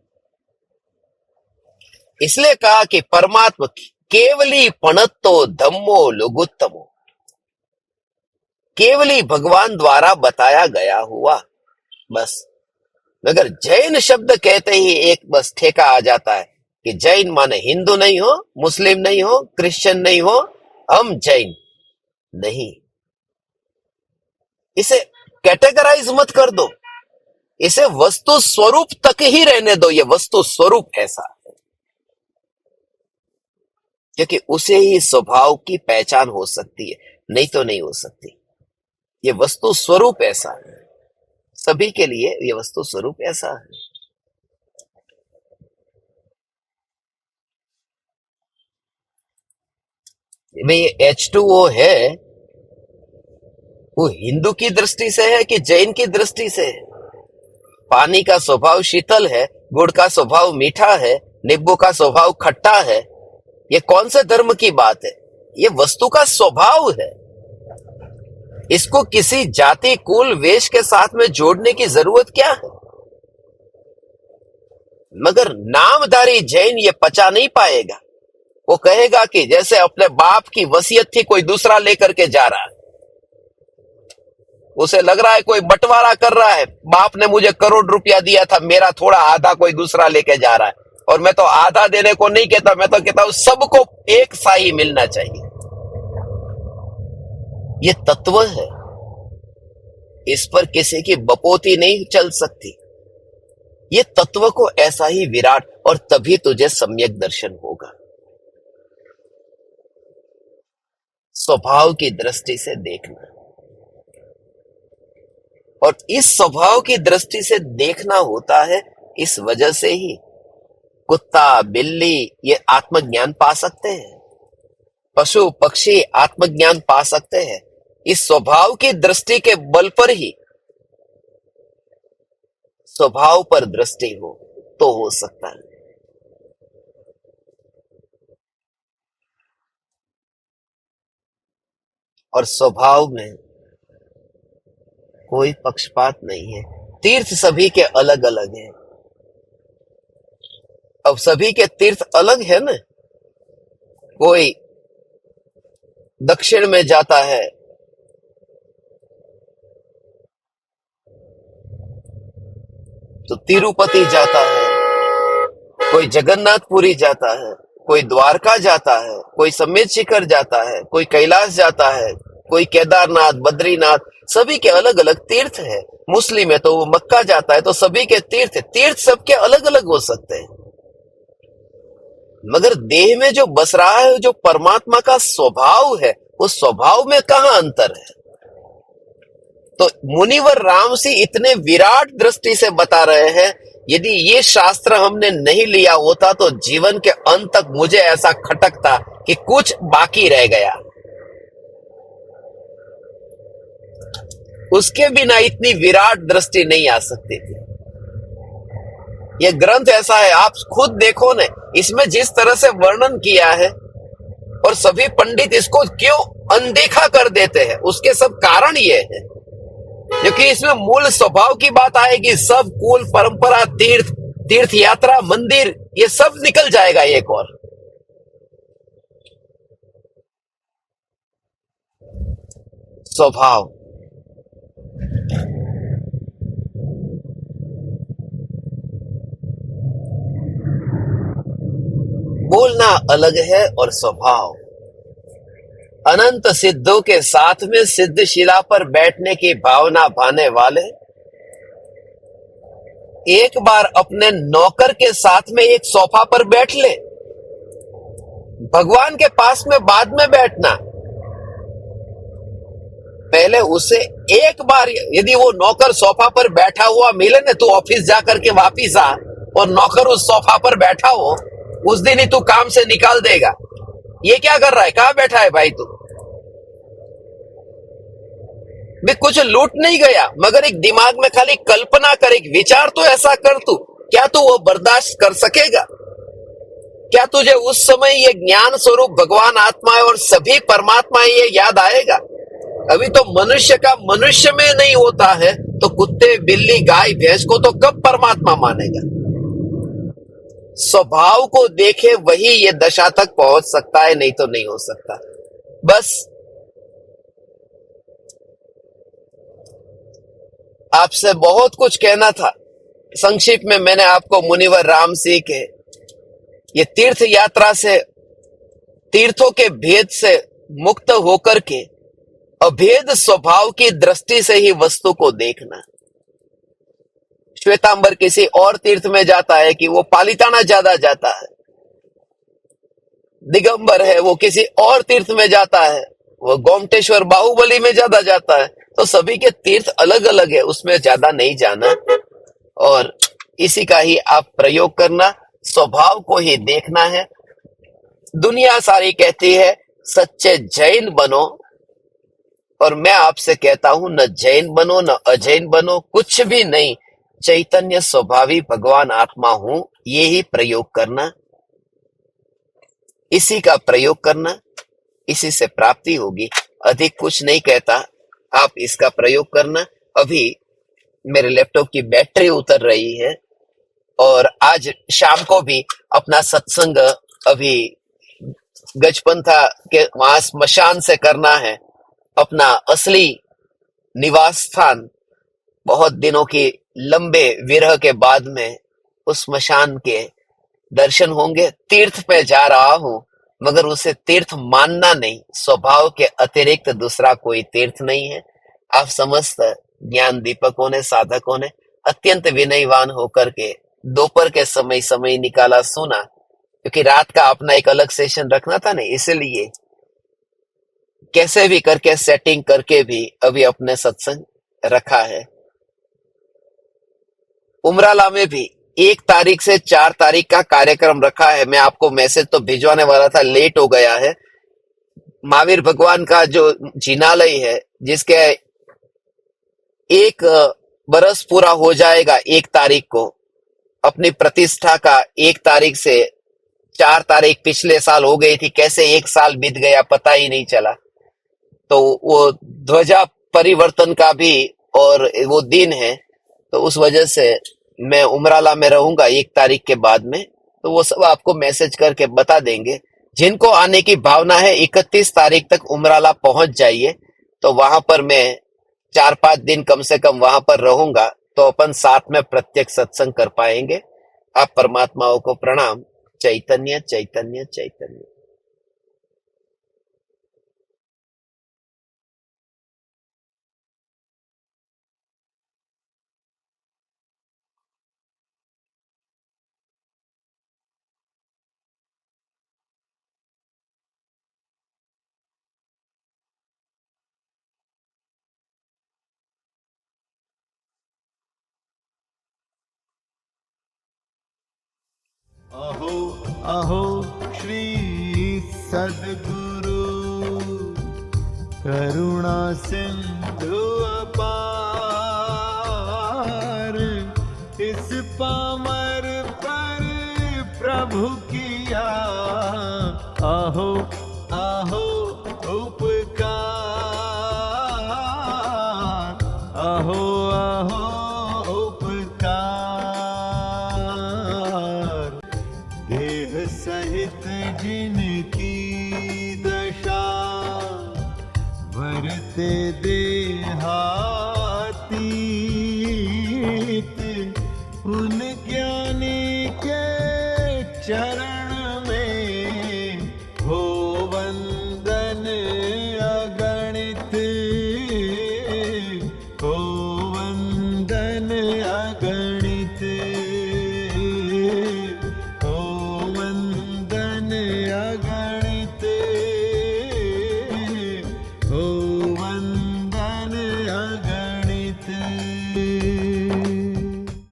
इसलिए कहा कि परमात्मा केवली पणत्तो धम्मो लघुत्तमो, केवली भगवान द्वारा बताया गया हुआ, बस। मगर जैन शब्द कहते ही एक बस ठेका आ जाता है कि जैन माने हिंदू नहीं हो, मुस्लिम नहीं हो, क्रिश्चियन नहीं हो, हम जैन नहीं। इसे कैटेगराइज मत कर दो, इसे वस्तु स्वरूप तक ही रहने दो। ये वस्तु स्वरूप ऐसा, क्योंकि उसे ही स्वभाव की पहचान हो सकती है, नहीं तो नहीं हो सकती। ये वस्तु स्वरूप ऐसा है, सभी के लिए ये वस्तु स्वरूप ऐसा है। में ये H2O है, वो हिंदू की दृष्टि से है कि जैन की दृष्टि से है। पानी का स्वभाव शीतल है, गुड़ का स्वभाव मीठा है, नींबू का स्वभाव खट्टा है। ये कौन से धर्म की बात है, ये वस्तु का स्वभाव है। इसको किसी जाति कुल वेश के साथ में जोड़ने की जरूरत क्या है। मगर नामधारी जैन ये पचा नहीं पाएगा। वो कहेगा कि जैसे अपने बाप की वसीयत थी, कोई दूसरा लेकर के जा रहा है। उसे लग रहा है कोई बंटवारा कर रहा है, बाप ने मुझे करोड़ रुपया दिया था, मेरा थोड़ा आधा कोई दूसरा लेके जा रहा है। और मैं तो आधा देने को नहीं कहता, मैं तो कहता हूं सबको एक सा ही मिलना चाहिए। ये तत्व है, इस पर किसी की बपोती नहीं चल सकती। ये तत्व को ऐसा ही विराट, और तभी तुझे सम्यक दर्शन होगा। स्वभाव की दृष्टि से देखना। और इस स्वभाव की दृष्टि से देखना होता है, इस वजह से ही कुत्ता बिल्ली ये आत्मज्ञान पा सकते हैं, पशु पक्षी आत्मज्ञान पा सकते हैं। इस स्वभाव की दृष्टि के बल पर ही, स्वभाव पर दृष्टि हो तो हो सकता है। और स्वभाव में कोई पक्षपात नहीं है। तीर्थ सभी के अलग अलग हैं। अब सभी के तीर्थ अलग है ना। कोई दक्षिण में जाता है, तो तिरुपति जाता है, कोई जगन्नाथपुरी जाता है, कोई द्वारका जाता है, कोई समेत शिखर जाता है, कोई कैलाश जाता है, कोई केदारनाथ बद्रीनाथ, सभी के अलग अलग तीर्थ है। मुस्लिम है तो वो मक्का जाता है, तो सभी के तीर्थ, तीर्थ सबके अलग अलग हो सकते हैं। मगर देह में जो बस रहा है, जो परमात्मा का स्वभाव है, उस स्वभाव में कहां अंतर है। तो मुनिवर रामसी इतने विराट दृष्टि से बता रहे हैं, यदि ये शास्त्र हमने नहीं लिया होता तो जीवन के अंत तक मुझे ऐसा खटकता कि कुछ बाकी रह गया। उसके बिना इतनी विराट दृष्टि नहीं आ सकती थी। यह ग्रंथ ऐसा है, आप खुद देखो ने, इसमें जिस तरह से वर्णन किया है, और सभी पंडित इसको क्यों अनदेखा कर देते हैं, उसके सब कारण ये है क्योंकि इसमें मूल स्वभाव की बात आएगी। सब कुल परंपरा, तीर्थ, तीर्थ यात्रा, मंदिर, ये सब निकल जाएगा एक और। स्वभाव बोलना अलग है और स्वभाव। अनंत सिद्धों के साथ में सिद्धशिला पर बैठने की भावना भाने वाले एक बार अपने नौकर के साथ में एक सोफा पर बैठ ले। भगवान के पास में बाद में बैठना, पहले उसे एक बार, यदि वो नौकर सोफा पर बैठा हुआ मिले ना, तू ऑफिस जाकर के वापिस आ और नौकर उस सोफा पर बैठा हो, उस दिन ही तू काम से निकाल देगा। ये क्या कर रहा है, कहां बैठा है भाई तू। भी कुछ लूट नहीं गया, मगर एक दिमाग में खाली कल्पना कर, एक विचार तो ऐसा कर तू, क्या तू वो बर्दाश्त कर सकेगा। क्या तुझे उस समय ये ज्ञान स्वरूप भगवान आत्मा है और सभी परमात्मा ये याद आएगा। अभी तो मनुष्य का मनुष्य में नहीं होता है, तो कुत्ते बिल्ली गाय भैंस को तो कब परमात्मा मानेगा। स्वभाव को देखे वही ये दशा तक पहुंच सकता है, नहीं तो नहीं हो सकता। बस आपसे बहुत कुछ कहना था, संक्षिप्त में मैंने आपको मुनिवर रामसी के ये तीर्थ यात्रा से, तीर्थों के भेद से मुक्त होकर के अभेद स्वभाव की दृष्टि से ही वस्तु को देखना। श्वेतांबर किसी और तीर्थ में जाता है कि वो पालिताना ज्यादा जाता है, दिगंबर है वो किसी और तीर्थ में जाता है, वो गोमटेश्वर बाहुबली में ज्यादा जाता है। तो सभी के तीर्थ अलग अलग है, उसमें ज्यादा नहीं जाना और इसी का ही आप प्रयोग करना, स्वभाव को ही देखना है। दुनिया सारी कहती है सच्चे जैन बनो, और मैं आपसे कहता हूं न जैन बनो न अजैन बनो, कुछ भी नहीं, चैतन्य स्वभावी भगवान आत्मा हूं, ये ही प्रयोग करना, इसी का प्रयोग करना, इसी से प्राप्ति होगी। अधिक कुछ नहीं कहता, आप इसका प्रयोग करना। अभी मेरे लैपटॉप की बैटरी उतर रही है और आज शाम को भी अपना सत्संग अभी गजपंथा के वहां स्मशान से करना है, अपना असली निवास स्थान। बहुत दिनों की लंबे विरह के बाद में उस स्मशान के दर्शन होंगे। तीर्थ पे जा रहा हूं, मगर उसे तीर्थ मानना नहीं, स्वभाव के अतिरिक्त दूसरा कोई तीर्थ नहीं है। आप समस्त ज्ञान दीपकों ने, साधकों ने अत्यंत विनयवान होकर के दोपहर के समय निकाला, सुना, क्योंकि रात का अपना एक अलग सेशन रखना था ना, इसलिए कैसे भी करके सेटिंग करके भी अभी अपने सत्संग रखा है। उमराला में भी 1 तारीख से 4 तारीख का कार्यक्रम रखा है। मैं आपको मैसेज तो भिजवाने वाला था, लेट हो गया है। महावीर भगवान का जो जिनालय है, जिसके 1 बरस पूरा हो जाएगा 1 तारीख को, अपनी प्रतिष्ठा का 1 तारीख से 4 तारीख पिछले साल हो गई थी। कैसे 1 साल बीत गया पता ही नहीं चला। तो वो ध्वजा परिवर्तन का भी और वो दिन है, तो उस वजह से मैं उमराला में रहूंगा 1 तारीख के बाद में। तो वो सब आपको मैसेज करके बता देंगे। जिनको आने की भावना है 31 तारीख तक उमराला पहुंच जाइए, तो वहां पर मैं 4-5 दिन कम से कम वहां पर रहूंगा, तो अपन साथ में प्रत्यक्ष सत्संग कर पाएंगे। आप परमात्माओं को प्रणाम। चैतन्य चैतन्य चैतन्य। अहो अहो श्री सद्गुरु करुणा सिंधु अपार, इस पामर पर प्रभु किया अहो अहो उपकार, अहो अहो उपकार। देह सहित जिनकी दशा, वरते देहातीत, उन ज्ञानी के चरण में हो वंदन अगणित, हो वंदन अगणित।